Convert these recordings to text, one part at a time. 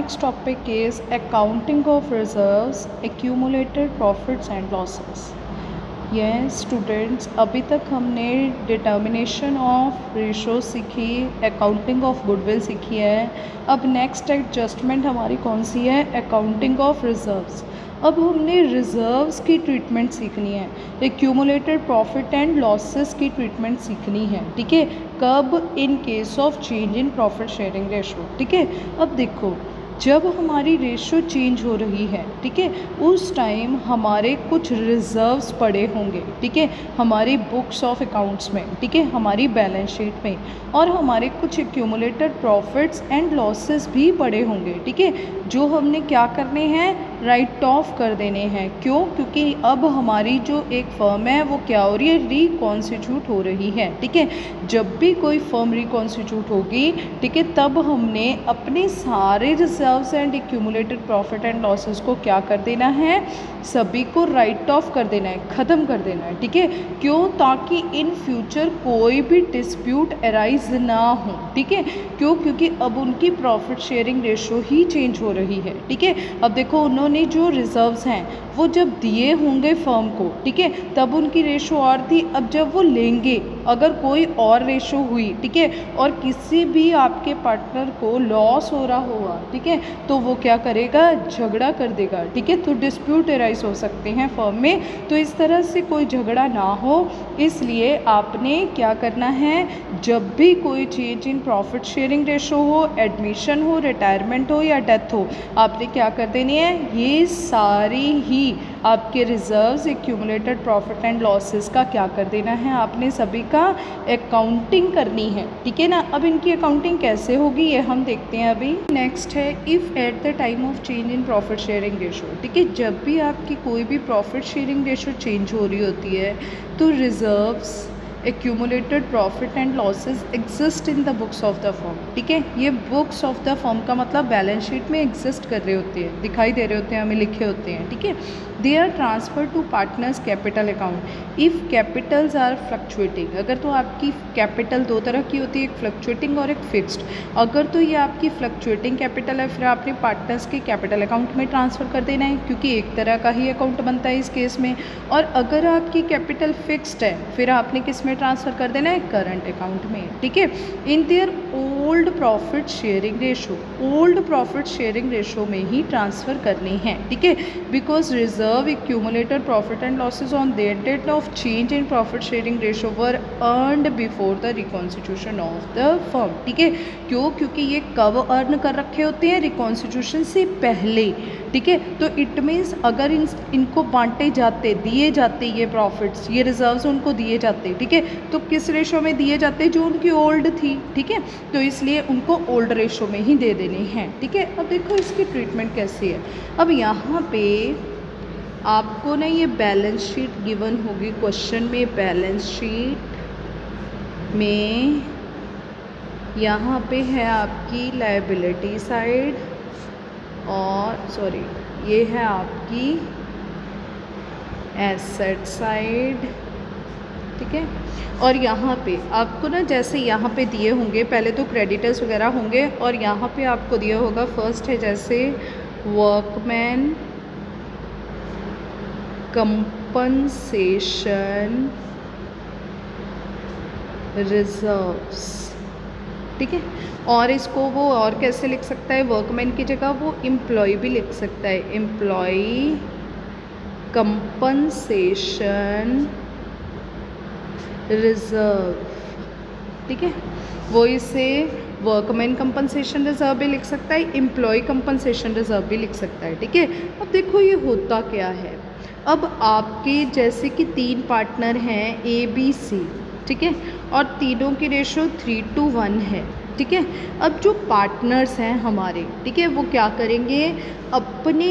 next topic is accounting of reserves, accumulated profits and losses. Yes students, अभी तक हमने determination of ratio सीखी, accounting of goodwill सीखी है. अब नेक्स्ट एडजस्टमेंट हमारी कौन सी है? Accounting of reserves. अब हमने रिजर्व्स की ट्रीटमेंट सीखनी है, एक्यूमुलेटेड प्रॉफिट एंड लॉसेस की ट्रीटमेंट सीखनी है. ठीक है, कब? इन case of change in profit sharing ratio. ठीक है, अब देखो, जब हमारी रेशो चेंज हो रही है, ठीक है, उस टाइम हमारे कुछ रिजर्व्स पड़े होंगे. ठीक है, हमारी बुक्स ऑफ अकाउंट्स में, ठीक है, हमारी बैलेंस शीट में, और हमारे कुछ एक्यूमुलेटेड प्रॉफिट्स एंड लॉसेस भी पड़े होंगे. ठीक है, जो हमने क्या करने हैं? राइट ऑफ कर देने हैं. क्यों? क्योंकि अब हमारी जो एक फर्म है वो क्या हो रही है? रिकॉन्स्टिट्यूट हो रही है. ठीक है, जब भी कोई फर्म रिकॉन्स्टिट्यूट होगी, ठीक है, तब हमने अपने सारे reserves and accumulated profit and losses को क्या कर देना है? सभी को राइट ऑफ कर देना है, ख़त्म कर देना है. ठीक है, क्यों? ताकि इन फ्यूचर कोई भी डिस्प्यूट अराइज ना हो. ठीक है, क्यों? क्योंकि अब उनकी प्रॉफिट शेयरिंग रेशो ही चेंज हो रही है. ठीक है, अब देखो, उन्होंने जो रिजर्व्स हैं वो जब दिए होंगे फर्म को, ठीक है, तब उनकी रेशो और थी. अब जब वो लेंगे, अगर कोई और रेशो हुई, ठीक है, और किसी भी आपके पार्टनर को लॉस हो रहा होगा, ठीक है, तो वो क्या करेगा? झगड़ा कर देगा. ठीक है, तो डिस्प्यूट अराइज हो सकते हैं फर्म में. तो इस तरह से कोई झगड़ा ना हो, इसलिए आपने क्या करना है? जब भी कोई change in profit sharing ratio हो, एडमिशन हो, रिटायरमेंट हो या डेथ हो, आपने क्या कर देनी है? ये सारी ही आपके reserves, accumulated profit and losses का क्या कर देना है? आपने सभी का अकाउंटिंग करनी है. ठीक है ना. अब इनकी अकाउंटिंग कैसे होगी ये हम देखते हैं. अभी नेक्स्ट है, if at the time of change in profit sharing ratio. ठीक है, जब भी आपकी कोई भी प्रॉफिट शेयरिंग रेशो चेंज हो रही होती है, तो reserves, accumulated profit and losses exist in the books of the firm. ठीक है, ये बुक्स ऑफ द फर्म का मतलब बैलेंस शीट में एग्जिस्ट कर रहे होते हैं, दिखाई दे रहे होते हैं, हमें लिखे होते हैं. ठीक है, they are transfer to partners capital account if capitals are fluctuating. अगर तो आपकी कैपिटल दो तरह की होती है, एक फ्लक्चुएटिंग और एक फिक्स्ड. अगर तो ये आपकी फ्लक्चुएटिंग कैपिटल है, फिर आपने पार्टनर्स के कैपिटल अकाउंट में ट्रांसफ़र कर देना है, क्योंकि एक तरह का ही अकाउंट बनता है इस केस में. और अगर आपकी कैपिटल फिक्स्ड है, फिर आपने किस में ट्रांसफ़र कर देना है? करंट अकाउंट में. ठीक है, in their old profit sharing ratio, old profit sharing ratio में ही ट्रांसफ़र करनी है. ठीक है, because reserve, accumulated profit and losses on their date of change in profit sharing ratio were earned before the reconstitution of the firm. ठीक है, क्यों? क्योंकि ये कब अर्न कर रखे होते हैं? रिकॉन्स्टिट्यूशन से पहले. ठीक है, तो इट मीन्स अगर इनको बांटे जाते, दिए जाते, ये प्रॉफिट्स, ये रिजर्व्स उनको दिए जाते, ठीक है, तो किस रेशो में दिए जाते? जो उनकी ओल्ड थी. ठीक है, तो इसलिए उनको ओल्ड रेशो में ही दे देने हैं. ठीक है, अब देखो इसकी ट्रीटमेंट कैसी है. अब यहाँ पे आपको ना ये बैलेंस शीट गिवन होगी क्वेश्चन में. बैलेंस शीट में यहाँ पे है आपकी लायबिलिटी साइड, और सॉरी, ये है आपकी एसेट साइड. ठीक है, और यहाँ पे आपको ना, जैसे यहाँ पे दिए होंगे, पहले तो क्रेडिटर्स वगैरह होंगे, और यहाँ पे आपको दिया होगा, फर्स्ट है जैसे वर्कमैन कंपनसेशन रिजर्व्स. ठीक है, और इसको वो और कैसे लिख सकता है? वर्कमैन की जगह वो एम्प्लॉय भी लिख सकता है, एम्प्लॉय कंपनसेशन रिजर्व. ठीक है, वो इसे वर्कमैन कंपनसेशन रिजर्व भी लिख सकता है, एम्प्लॉय कंपनसेशन रिजर्व भी लिख सकता है. ठीक है, अब देखो ये होता क्या है. अब आपके जैसे कि 3 पार्टनर हैं ABC. ठीक है, और तीनों की रेशो 3:1 है. ठीक है, अब जो पार्टनर्स हैं हमारे, ठीक है, वो क्या करेंगे? अपने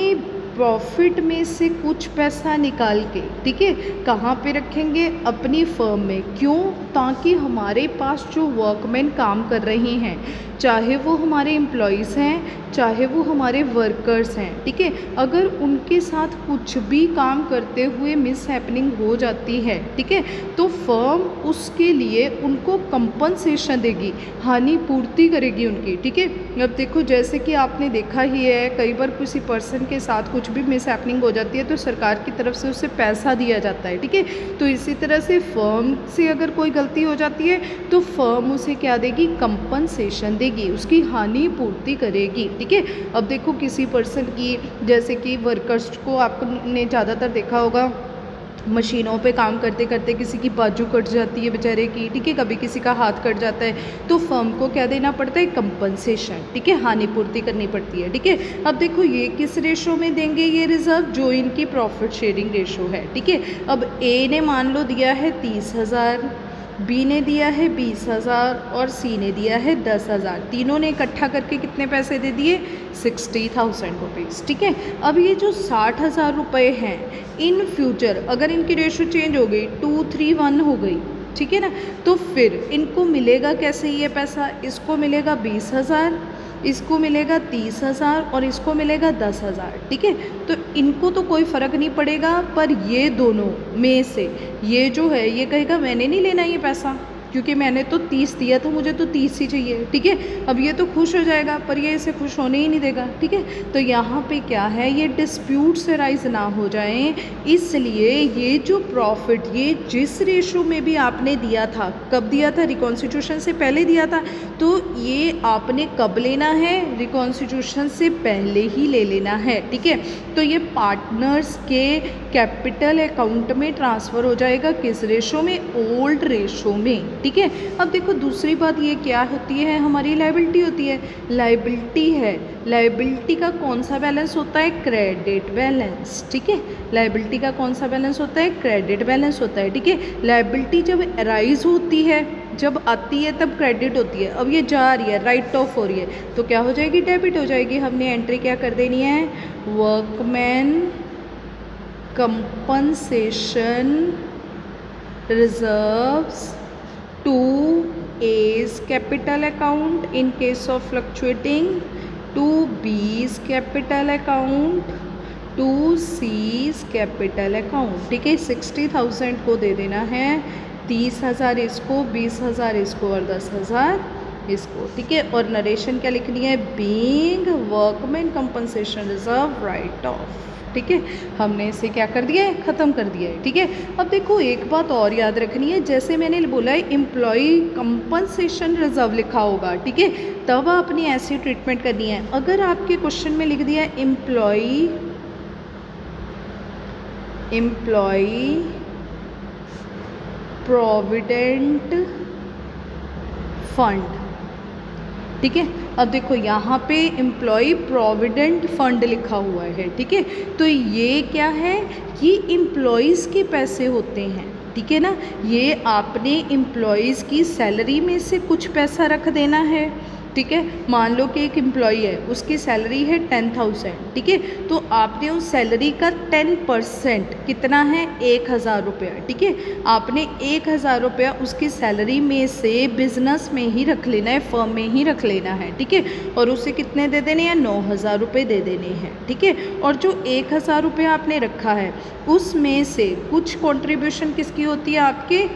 प्रॉफिट में से कुछ पैसा निकाल के, ठीक है, कहाँ पे रखेंगे? अपनी फर्म में. क्यों? ताकि हमारे पास जो वर्कमैन काम कर रहे हैं, चाहे वो हमारे एम्प्लॉयज़ हैं, चाहे वो हमारे वर्कर्स हैं, ठीक है, अगर उनके साथ कुछ भी काम करते हुए मिस हैपनिंग हो जाती है, ठीक है, तो फर्म उसके लिए उनको कंपनसेशन देगी, हानि पूर्ति करेगी उनकी. ठीक है, अब देखो जैसे कि आपने देखा ही है, कई बार किसी पर्सन के साथ कुछ भी मिस हैपनिंग हो जाती है तो सरकार की तरफ से उसे पैसा दिया जाता है, ठीक है। तो इसी तरह से फर्म से अगर कोई गलती हो जाती है तो फर्म उसे क्या देगी, कंपनसेशन देगी, उसकी हानि पूर्ति करेगी, ठीक है। अब देखो किसी पर्सन की, जैसे कि वर्कर्स को आपने ज़्यादातर देखा होगा, मशीनों पे काम करते करते किसी की बाजू कट जाती है बेचारे की, ठीक है, कभी किसी का हाथ कट जाता है तो फर्म को क्या देना पड़ता है, कंपनसेशन, ठीक है, हानि पूर्ति करनी पड़ती है, ठीक है। अब देखो ये किस रेशो में देंगे ये रिजर्व, जो इनकी प्रॉफिट शेयरिंग रेशो है, ठीक है। अब ए ने मान लो दिया है 30,000, बी ने दिया है 20,000 और सी ने दिया है 10,000, तीनों ने इकट्ठा करके कितने पैसे दे दिए, 60,000 रुपीज़, ठीक है। अब ये जो 60,000 रुपये हैं, इन फ्यूचर अगर इनकी रेशो चेंज हो गई, 2-3-1 हो गई, ठीक है ना, तो फिर इनको मिलेगा कैसे ये पैसा, इसको मिलेगा 20,000, इसको मिलेगा 30,000 और इसको मिलेगा 10,000, ठीक है। तो इनको तो कोई फ़र्क नहीं पड़ेगा, पर ये दोनों में से ये जो है ये कहेगा मैंने नहीं लेना ये पैसा, क्योंकि मैंने तो 30 दिया तो मुझे तो 30 ही चाहिए, ठीक है। अब ये तो खुश हो जाएगा, पर ये इसे खुश होने ही नहीं देगा, ठीक है। तो यहाँ पे क्या है, ये डिस्प्यूट से राइज ना हो जाएं, इसलिए ये जो प्रॉफिट ये जिस रेशो में भी आपने दिया था, कब दिया था, रिकॉन्स्टिट्यूशन से पहले दिया था, तो ये आपने कब लेना है, रिकॉन्स्टिट्यूशन से पहले ही ले लेना है, ठीक है। तो ये पार्टनर्स के कैपिटल अकाउंट में ट्रांसफ़र हो जाएगा, किस रेशो में, ओल्ड रेशो में, ठीक है। अब देखो दूसरी बात ये क्या होती है, हमारी लायबिलिटी होती है, लायबिलिटी है, लायबिलिटी का कौन सा बैलेंस होता है, क्रेडिट बैलेंस, ठीक है। लायबिलिटी का कौन सा बैलेंस होता है, क्रेडिट बैलेंस होता है, ठीक है। लायबिलिटी जब अराइज होती है, जब आती है तब क्रेडिट होती है, अब ये जा रही है, राइट ऑफ हो रही है, तो क्या हो जाएगी, डेबिट हो जाएगी। हमने एंट्री क्या कर देनी है, workman compensation reserves to A's capital account in case of fluctuating, to B's capital account, to C's capital account, ठीक है। 60,000 को दे देना है, 30,000 इसको, 20,000 इसको और 10,000 इसको, ठीक है। और नरेशन क्या लिखनी है, being workman compensation reserve right of, ठीक है। हमने इसे क्या कर दिया है, ख़त्म कर दिया है, ठीक है। अब देखो एक बात और याद रखनी है, जैसे मैंने बोला है एम्प्लॉय कंपनसेशन रिजर्व लिखा होगा, ठीक है, तब आपने ऐसी ट्रीटमेंट करनी है। अगर आपके क्वेश्चन में लिख दिया एम्प्लॉय प्रोविडेंट फंड, ठीक है। अब देखो यहाँ पे एम्प्लॉय प्रोविडेंट फंड लिखा हुआ है, ठीक है। तो ये क्या है, ये एम्प्लॉयज़ के पैसे होते हैं, ठीक है ना। ये आपने एम्प्लॉयज़ की सैलरी में से कुछ पैसा रख देना है, ठीक है। मान लो कि एक एम्प्लॉय है, उसकी सैलरी है 10,000, ठीक है। तो आपने उस सैलरी का 10% कितना है, 1,000 रुपया, ठीक है। आपने 1,000 रुपया उसकी सैलरी में से बिजनेस में ही रख लेना है, फर्म में ही रख लेना है, ठीक है। और उसे कितने दे देने हैं, 9,000 रुपये दे देने हैं, ठीक है। और जो 1,000 रुपया आपने रखा है उसमें से कुछ कॉन्ट्रीब्यूशन किसकी होती है, आपके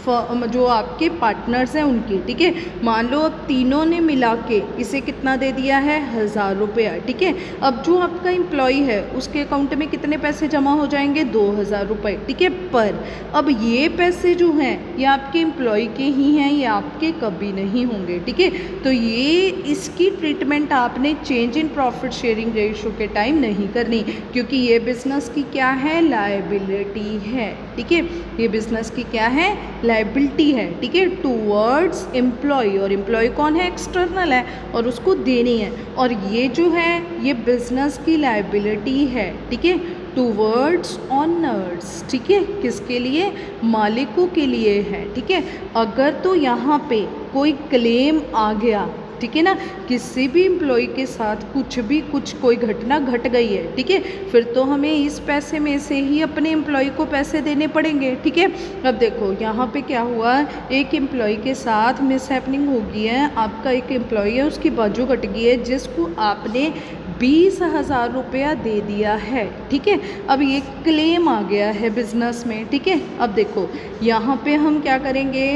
जो आपके पार्टनर्स हैं उनकी, ठीक है। मान लो अब तीनों ने मिला के इसे कितना दे दिया है, 1,000 रुपया, ठीक है। अब जो आपका एम्प्लॉय है उसके अकाउंट में कितने पैसे जमा हो जाएंगे, 2,000 रुपये, ठीक है। पर अब ये पैसे जो हैं ये आपके एम्प्लॉय के ही हैं, ये आपके कभी नहीं होंगे, ठीक है। तो ये इसकी ट्रीटमेंट आपने change in profit sharing ratio के टाइम नहीं करनी, क्योंकि ये बिजनेस की क्या है, लायबिलिटी है, ठीक है। ये बिजनेस की क्या है, लायबिलिटी है, ठीक है, टूवर्ड्स एम्प्लॉय, और एम्प्लॉय कौन है, एक्सटर्नल है, और उसको देनी है। और ये जो है ये बिजनेस की लायबिलिटी है, ठीक है, टूवर्ड्स ऑनर्स, ठीक है, किसके लिए, मालिकों के लिए है, ठीक है। अगर तो यहाँ पे कोई क्लेम आ गया, ठीक है ना, किसी भी एम्प्लॉय के साथ कुछ कोई घटना घट गई है, ठीक है, फिर तो हमें इस पैसे में से ही अपने एम्प्लॉय को पैसे देने पड़ेंगे, ठीक है। अब देखो यहाँ पे क्या हुआ, एक एम्प्लॉय के साथ मिस हैपनिंग हो गई है, आपका एक एम्प्लॉय है उसकी बाजू कट गई है, जिसको आपने 20,000 रुपया दे दिया है, ठीक है। अब ये क्लेम आ गया है बिजनेस में, ठीक है। अब देखो यहाँ पे हम क्या करेंगे,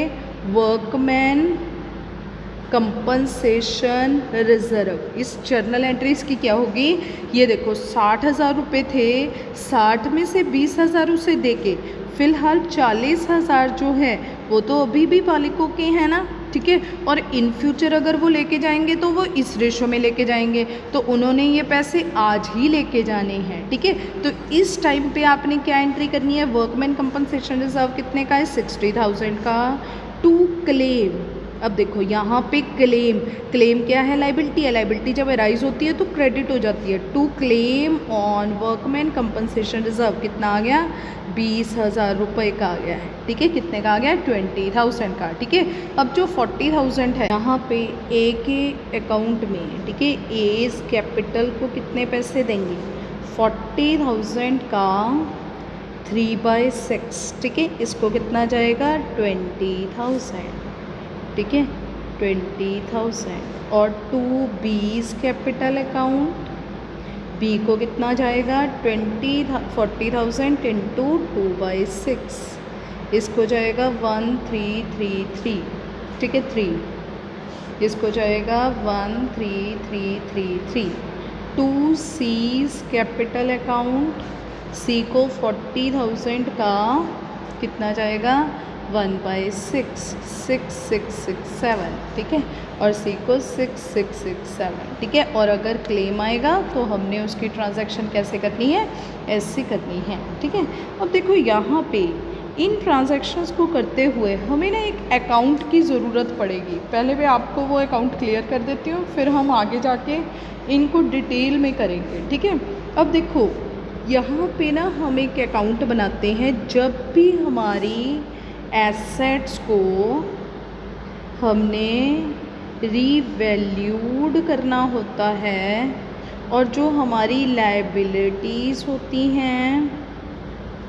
वर्कमैन कंपनसेशन रिजर्व। इस जर्नल एंट्रीज की क्या होगी, ये देखो 60,000 रुपये थे, 60 में से 20,000 उसे देके फ़िलहाल 40,000 जो है वो तो अभी भी मालिकों के हैं ना, ठीक है। और इन फ्यूचर अगर वो लेके जाएंगे तो वो इस रेशो में लेके जाएंगे, तो उन्होंने ये पैसे आज ही लेके जाने हैं, ठीक है। तो इस टाइम पे आपने क्या एंट्री करनी है, वर्कमैन कंपनसेशन रिजर्व कितने का है, 60,000 का, टू क्लेम। अब देखो यहाँ पे क्लेम, क्लेम क्या है, लाइबिलिटी है, लाइबिलिटी जब अराइज होती है तो क्रेडिट हो जाती है। To claim on workman compensation reserve कितना आ गया, 20,000 रुपये का आ गया है, ठीक है। कितने का आ गया, 20,000 का, ठीक है। अब जो 40,000 है यहाँ पे ए के अकाउंट में, ठीक है, एज कैपिटल को कितने पैसे देंगे, 40,000 का 3/6, ठीक है। इसको कितना जाएगा, 20,000, ठीक है, 20,000। और to B's capital account, B को कितना जाएगा, 40,000 इंटू 2/6, इसको जाएगा 1333, ठीक है, 3, इसको जाएगा 1333। टू सीज कैपिटल अकाउंट, सी को 40,000 का कितना जाएगा, 1/6, 6667, ठीक है, और सी को 6667, ठीक है। और अगर क्लेम आएगा तो हमने उसकी ट्रांजैक्शन कैसे करनी है, ऐसे करनी है, ठीक है। अब देखो यहाँ पे इन ट्रांजैक्शंस को करते हुए हमें ना एक अकाउंट की ज़रूरत पड़ेगी। पहले मैं आपको वो अकाउंट क्लियर कर देती हूँ, फिर हम आगे जाके इनको डिटेल में करेंगे, ठीक है। अब देखो यहाँ पे ना हम एक अकाउंट बनाते हैं जब भी हमारी एसेट्स को हमने रीवैल्यूड करना होता है और जो हमारी लायबिलिटीज़ होती हैं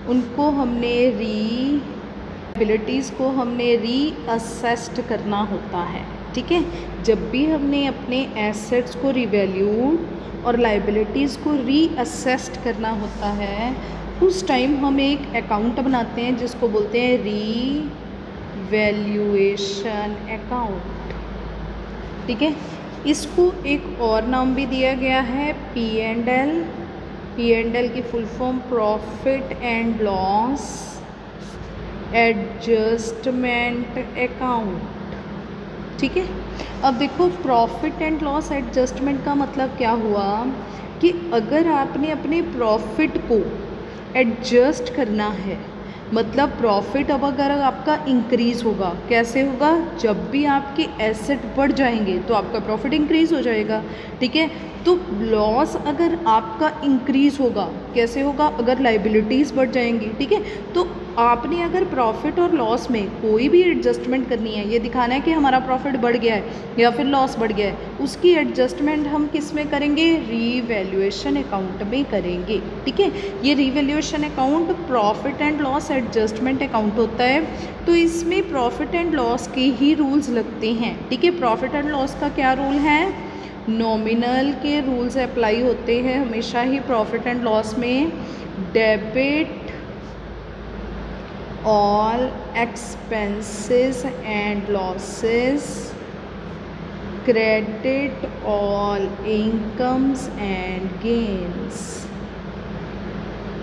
उनको हमने लायबिलिटीज़ को हमने रीअसेस्ड करना होता है, ठीक है। जब भी हमने अपने एसेट्स को रीवैल्यूड और लायबिलिटीज़ को रीअसेस्ड करना होता है उस टाइम हम एक अकाउंट बनाते हैं जिसको बोलते हैं रीवैल्यूएशन अकाउंट, ठीक है। इसको एक और नाम भी दिया गया है P&L। P&L की full form profit and loss adjustment account, ठीक है। अब देखो प्रॉफिट एंड लॉस एडजस्टमेंट का मतलब क्या हुआ कि अगर आपने अपने प्रॉफिट को एडजस्ट करना है, मतलब प्रॉफिट अब अगर आपका इंक्रीज़ होगा, कैसे होगा, जब भी आपके एसेट बढ़ जाएंगे तो आपका प्रॉफिट इंक्रीज़ हो जाएगा, ठीक है। तो लॉस अगर आपका इंक्रीज़ होगा, कैसे होगा, अगर लायबिलिटीज़ बढ़ जाएंगी, ठीक है। तो आपने अगर प्रॉफिट और लॉस में कोई भी एडजस्टमेंट करनी है, ये दिखाना है कि हमारा प्रॉफिट बढ़ गया है या फिर लॉस बढ़ गया है, उसकी एडजस्टमेंट हम किस में करेंगे, रीवैल्यूएशन अकाउंट में करेंगे, ठीक है। ये revaluation account profit and loss adjustment account होता है, तो इसमें प्रॉफिट एंड लॉस के ही रूल्स लगते हैं, ठीक है। प्रॉफिट एंड लॉस का क्या रूल है, नॉमिनल के रूल्स अप्लाई होते हैं हमेशा ही प्रॉफिट एंड लॉस में। Debit all expenses and losses, credit all incomes and gains,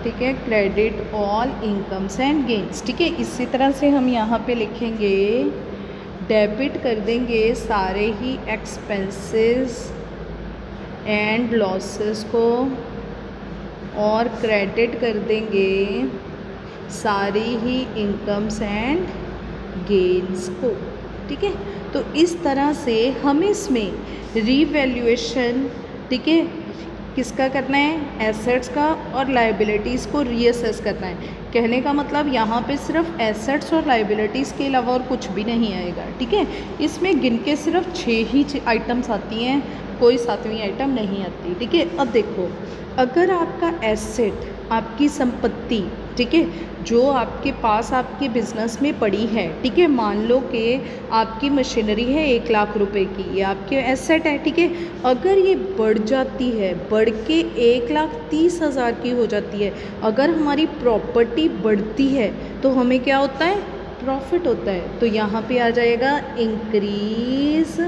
ठीक है, credit all incomes and gains, ठीक है। इसी तरह से हम यहाँ पे लिखेंगे, डेबिट कर देंगे सारे ही एक्सपेंसेस एंड लॉसेस को और क्रेडिट कर देंगे सारी ही इनकम्स एंड गेन्स को, ठीक है। तो इस तरह से हम इसमें रीवैल्यूएशन, ठीक है, किसका करना है, एसेट्स का और लायबिलिटीज़ को रीअसेस करना है। कहने का मतलब यहाँ पे सिर्फ एसेट्स और लायबिलिटीज़ के अलावा और कुछ भी नहीं आएगा, ठीक है। इसमें गिन के सिर्फ 6 ही आइटम्स आती हैं, कोई 7वीं आइटम नहीं आती, ठीक है। अब देखो अगर आपका एसेट, आपकी संपत्ति, ठीक है, जो आपके पास आपके बिज़नेस में पड़ी है, ठीक है, मान लो कि आपकी मशीनरी है 1 लाख रुपए की, ये आपके एसेट है, ठीक है। अगर ये बढ़ जाती है, बढ़ के 1,30,000 की हो जाती है, अगर हमारी प्रॉपर्टी बढ़ती है तो हमें क्या होता है, प्रॉफिट होता है। तो यहाँ पे आ जाएगा इंक्रीज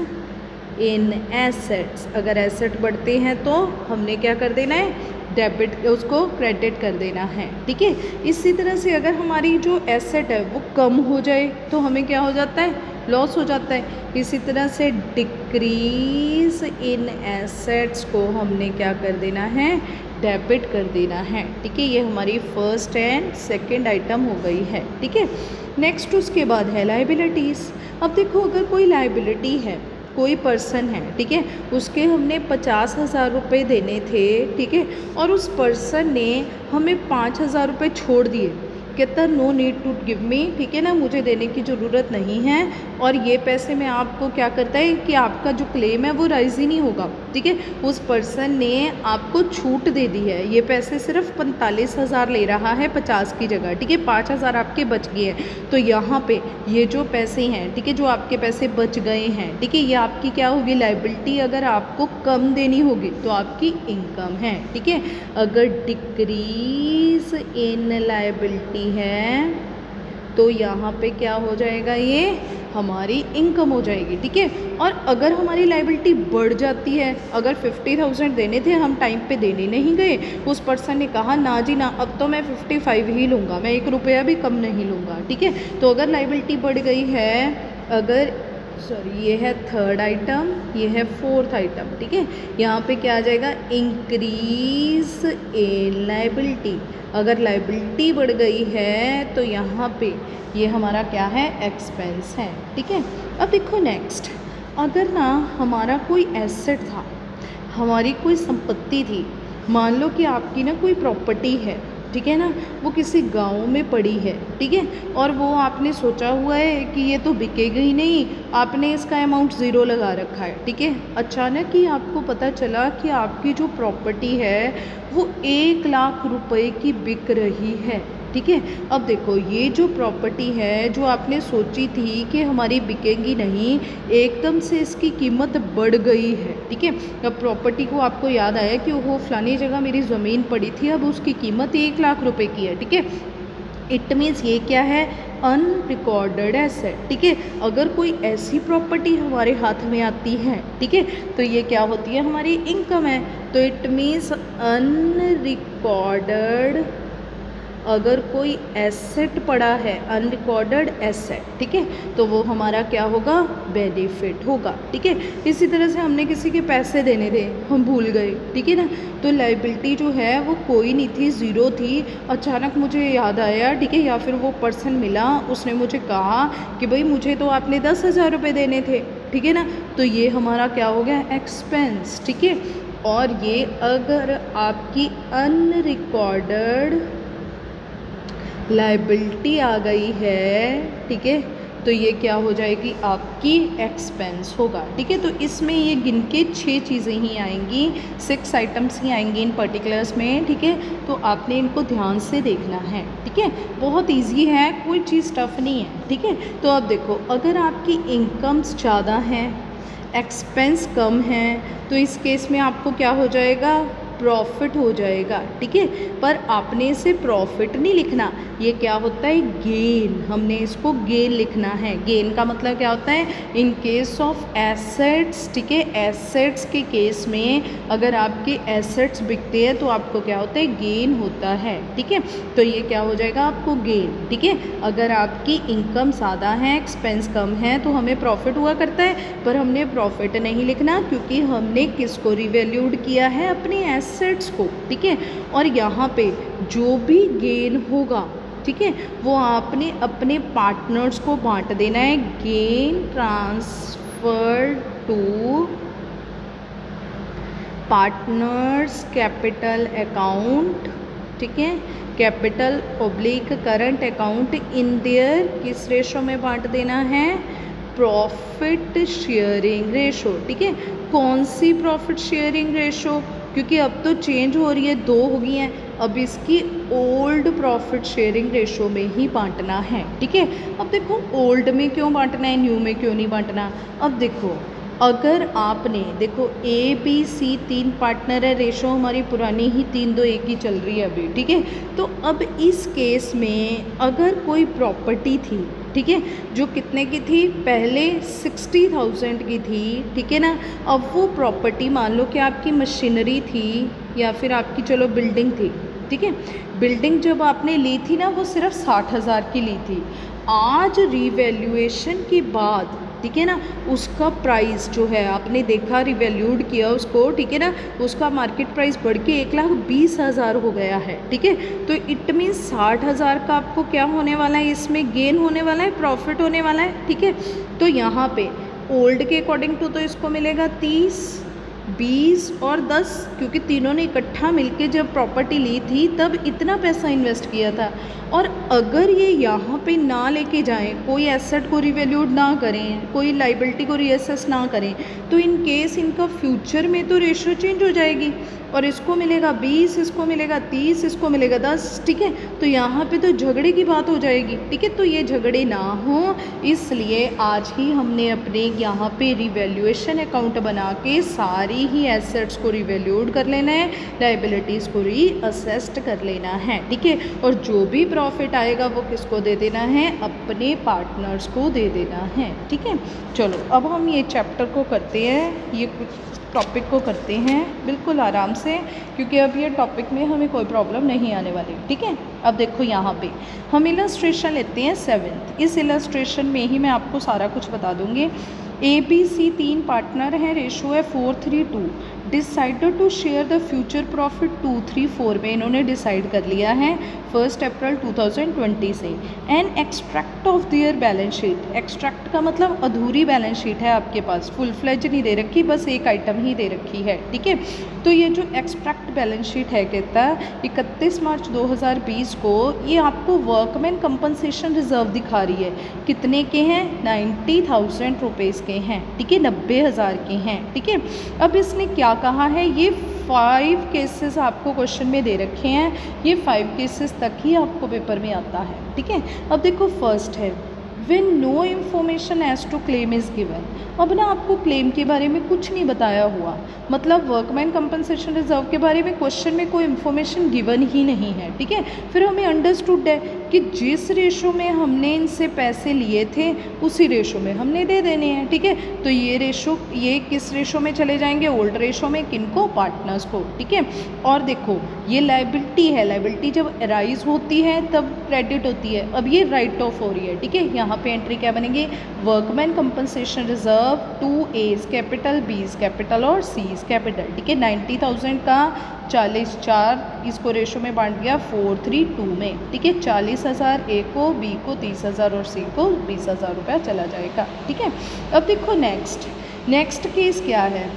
इन एसेट्स, अगर एसेट बढ़ते हैं तो हमने क्या कर देना है, डेबिट, उसको क्रेडिट कर देना है, ठीक है। इसी तरह से अगर हमारी जो एसेट है वो कम हो जाए तो हमें क्या हो जाता है, लॉस हो जाता है। इसी तरह से डिक्रीज इन एसेट्स को हमने क्या कर देना है, डेबिट कर देना है, ठीक है। ये हमारी फर्स्ट एंड सेकंड आइटम हो गई है, ठीक है। नेक्स्ट उसके बाद है लाइबिलिटीज़। अब देखो अगर कोई लाइबिलिटी है, कोई पर्सन है, ठीक है, उसके हमने 50,000 रुपये देने थे, ठीक है, और उस पर्सन ने हमें 5,000 रुपये छोड़ दिए, कहता no need to give me, ठीक है ना, मुझे देने की ज़रूरत नहीं है, और ये पैसे में आपको क्या करता है कि आपका जो क्लेम है वो राइज ही नहीं होगा, ठीक है। उस पर्सन ने आपको छूट दे दी है, ये पैसे सिर्फ 45,000 ले रहा है 50 की जगह, ठीक है, 5,000 आपके बच गए हैं। तो यहाँ पे ये जो पैसे हैं, ठीक है, जो आपके पैसे बच गए हैं, ठीक है, ये आपकी क्या होगी, लाइबिलिटी। अगर आपको कम देनी होगी तो आपकी इनकम है, ठीक है। अगर डिक्रीज इन लाइबिलिटी है तो यहाँ पे क्या हो जाएगा, ये हमारी इनकम हो जाएगी, ठीक है। और अगर हमारी लाइबिलिटी बढ़ जाती है, अगर 50,000 देने थे, हम टाइम पे देने नहीं गए, उस पर्सन ने कहा ना जी ना, अब तो मैं 55 ही लूँगा, मैं 1 रुपया भी कम नहीं लूँगा, ठीक है। तो अगर लाइबिलिटी बढ़ गई है, अगर ये है थर्ड आइटम, ये है फोर्थ आइटम, ठीक है। यहाँ पे क्या आ जाएगा, इंक्रीज इन लाइबिलिटी। अगर लाइबिलिटी बढ़ गई है तो यहाँ पे ये हमारा क्या है, एक्सपेंस है, ठीक है। अब देखो नेक्स्ट, अगर ना हमारा कोई एसेट था, हमारी कोई संपत्ति थी, मान लो कि आपकी ना कोई प्रॉपर्टी है, ठीक है ना, वो किसी गांव में पड़ी है, ठीक है, और वो आपने सोचा हुआ है कि ये तो बिकेगा ही नहीं, आपने इसका अमाउंट ज़ीरो लगा रखा है, ठीक है। अचानक ही आपको पता चला कि आपकी जो प्रॉपर्टी है वो 1,00,000 रुपए की बिक रही है, ठीक है। अब देखो ये जो प्रॉपर्टी है, जो आपने सोची थी कि हमारी बिकेगी नहीं, एकदम से इसकी कीमत बढ़ गई है, ठीक है। अब प्रॉपर्टी को आपको याद आया कि वो फलानी जगह मेरी ज़मीन पड़ी थी, अब उसकी कीमत 1,00,000 रुपए की है, ठीक है। इट मीन्स ये क्या है, अनरिकॉर्डेड एसेट, ठीक है। अगर कोई ऐसी प्रॉपर्टी हमारे हाथ में आती है, ठीक है, तो ये क्या होती है, हमारी इनकम है। तो इट मीन्स अनरिकॉर्डेड, अगर कोई एसेट पड़ा है, अनरिकॉर्डेड एसेट, ठीक है, तो वो हमारा क्या होगा, बेनिफिट होगा, ठीक है। इसी तरह से हमने किसी के पैसे देने थे, हम भूल गए, ठीक है ना, तो लाइबिलिटी जो है वो कोई नहीं थी, ज़ीरो थी, अचानक मुझे याद आया, ठीक है, या फिर वो पर्सन मिला, उसने मुझे कहा कि भाई मुझे तो आपने 10,000 रुपये देने थे, ठीक है ना, तो ये हमारा क्या हो गया, एक्सपेंस, ठीक है। और ये अगर आपकी अनरिकॉर्डेड लाइबिलिटी आ गई है, ठीक है, तो ये क्या हो जाएगी, आपकी एक्सपेंस होगा, ठीक है। तो इसमें ये गिन के 6 चीज़ें ही आएंगी, 6 आइटम्स ही आएंगी इन पर्टिकुलर्स में, ठीक है। तो आपने इनको ध्यान से देखना है, ठीक है, बहुत इजी है, कोई चीज़ टफ नहीं है, ठीक है। तो अब देखो, अगर आपकी इनकम्स ज़्यादा हैं, एक्सपेंस कम है, तो इस केस में आपको क्या हो जाएगा, प्रॉफिट हो जाएगा, ठीक है। पर आपने इसे प्रॉफिट नहीं लिखना, ये क्या होता है, गेन, हमने इसको गेन लिखना है। गेन का मतलब क्या होता है, इन केस ऑफ एसेट्स, ठीक है, एसेट्स के केस में अगर आपके एसेट्स बिकते हैं तो आपको क्या होता है, गेन होता है, ठीक है। तो ये क्या हो जाएगा, आपको गेन, ठीक है। अगर आपकी इनकम ज़्यादा है, एक्सपेंस कम है, तो हमें प्रॉफिट हुआ करता है, पर हमने प्रॉफिट नहीं लिखना क्योंकि हमने किसको रिवैल्यूड किया है, अपने एसेट्स को, ठीक है। और यहाँ पे जो भी गेन होगा, ठीक है, वो आपने अपने पार्टनर्स को बांट देना है। Gain transfer to partners capital account, ठीक है, capital public current account in their किस रेशो में बांट देना है, प्रॉफिट शेयरिंग रेशो, ठीक है। कौन सी प्रॉफिट शेयरिंग रेशो, क्योंकि अब तो चेंज हो रही है, 2 हो गई हैं, अब इसकी ओल्ड प्रॉफिट शेयरिंग रेशो में ही बांटना है, ठीक है। अब देखो ओल्ड में क्यों बांटना है, न्यू में क्यों नहीं बांटना। अब देखो, अगर आपने देखो ABC 3 पार्टनर है, रेशो हमारी पुरानी ही 3-2-1 ही चल रही है अभी, ठीक है। तो अब इस केस में अगर कोई प्रॉपर्टी थी, ठीक है, जो कितने की थी, पहले 60,000 की थी, ठीक है ना। अब वो प्रॉपर्टी मान लो कि आपकी मशीनरी थी या फिर आपकी चलो बिल्डिंग थी, ठीक है। बिल्डिंग जब आपने ली थी ना वो सिर्फ 60,000 की ली थी। आज रिवैल्यूएशन के बाद, ठीक है ना, उसका प्राइस जो है आपने देखा, रिवैल्यूड किया उसको, ठीक है ना, उसका मार्केट प्राइस बढ़ के 1,20,000 हो गया है, ठीक है। तो इट मीन्स 60,000 का आपको क्या होने वाला है, इसमें गेन होने वाला है, प्रॉफिट होने वाला है, ठीक है। तो यहाँ पे ओल्ड के अकॉर्डिंग टू तो इसको मिलेगा 30, 20 और 10, क्योंकि तीनों ने इकट्ठा मिलके जब प्रॉपर्टी ली थी तब इतना पैसा इन्वेस्ट किया था। और अगर ये यहाँ पे ना लेके जाएं, कोई एसेट को रिवैल्यूड ना करें, कोई लाइबिलिटी को रीअसेस ना करें, तो इन केस इनका फ्यूचर में तो रेशियो चेंज हो जाएगी और इसको मिलेगा 20, इसको मिलेगा 30, इसको मिलेगा 10, ठीक है। तो यहाँ पे तो झगड़े की बात हो जाएगी, ठीक है। तो ये झगड़े ना हो इसलिए आज ही हमने अपने यहाँ पे रिवैल्यूएशन अकाउंट बना के सारी ही एसेट्स को रिवैल्यूड कर लेना है, लाइबिलिटीज़ को रीअसेस्ड कर लेना है, ठीक है। और जो भी प्रॉफिट आएगा वो किसको दे देना है, अपने पार्टनर्स को दे देना है, ठीक है। चलो अब हम ये चैप्टर को करते हैं, ये कुछ टॉपिक को करते हैं बिल्कुल आराम से, क्योंकि अब ये टॉपिक में हमें कोई प्रॉब्लम नहीं आने वाली, ठीक है। अब देखो यहाँ पे हम इलस्ट्रेशन लेते हैं 7th। इस इलस्ट्रेशन में ही मैं आपको सारा कुछ बता दूँगी। ABC 3 पार्टनर हैं, रेशो है 4:3:2। Decided to share the future profit 2:3:4 में इन्होंने डिसाइड कर लिया है 1 अप्रैल 2020 से। And extract of their balance sheet, extract का मतलब अधूरी बैलेंस शीट है आपके पास, फुल फ्लेज नहीं दे रखी, बस एक आइटम ही दे रखी है, ठीक है। तो ये जो एक्सट्रैक्ट बैलेंस शीट है कहता है 31 मार्च 2020 को ये आपको वर्कमैन कंपनसेशन रिजर्व दिखा रही है, कितने के हैं, 90,000 रुपीज़ के हैं, ठीक है, 90,000 के हैं, ठीक है। अब इसने क्या कहा है, ये 5 केसेस आपको क्वेश्चन में दे रखे हैं, ये 5 केसेस तक ही आपको पेपर में आता है, ठीक है। अब देखो फर्स्ट है when no information as to claim is given। अब ना आपको क्लेम के बारे में कुछ नहीं बताया हुआ, मतलब वर्कमैन कंपनसेशन रिजर्व के बारे में क्वेश्चन में कोई इन्फॉर्मेशन गिवन ही नहीं है, ठीक है। फिर हमें अंडरस्टूड है कि जिस रेशो में हमने इनसे पैसे लिए थे उसी रेशो में हमने दे देने हैं, ठीक है। तो ये रेशो, ये किस रेशो में चले जाएंगे, ओल्ड रेशो में, किनको, पार्टनर्स को, ठीक है। और देखो ये लाइबिलिटी है, लाइबिलिटी जब अराइज होती है तब क्रेडिट होती है, अब ये राइट ऑफ हो रही है, ठीक है। यहाँ पे एंट्री क्या बनेगी, workman compensation reserve 2A's capital, B's capital और C's कैपिटल, ठीक है। 90,000 का 40/4 इसको रेशो में बांट दिया 4:3:2 में, ठीक है। 40,000 A को, B को 30,000 और C को 20,000 रुपया चला जाएगा, ठीक है। अब देखो नेक्स्ट केस क्या है,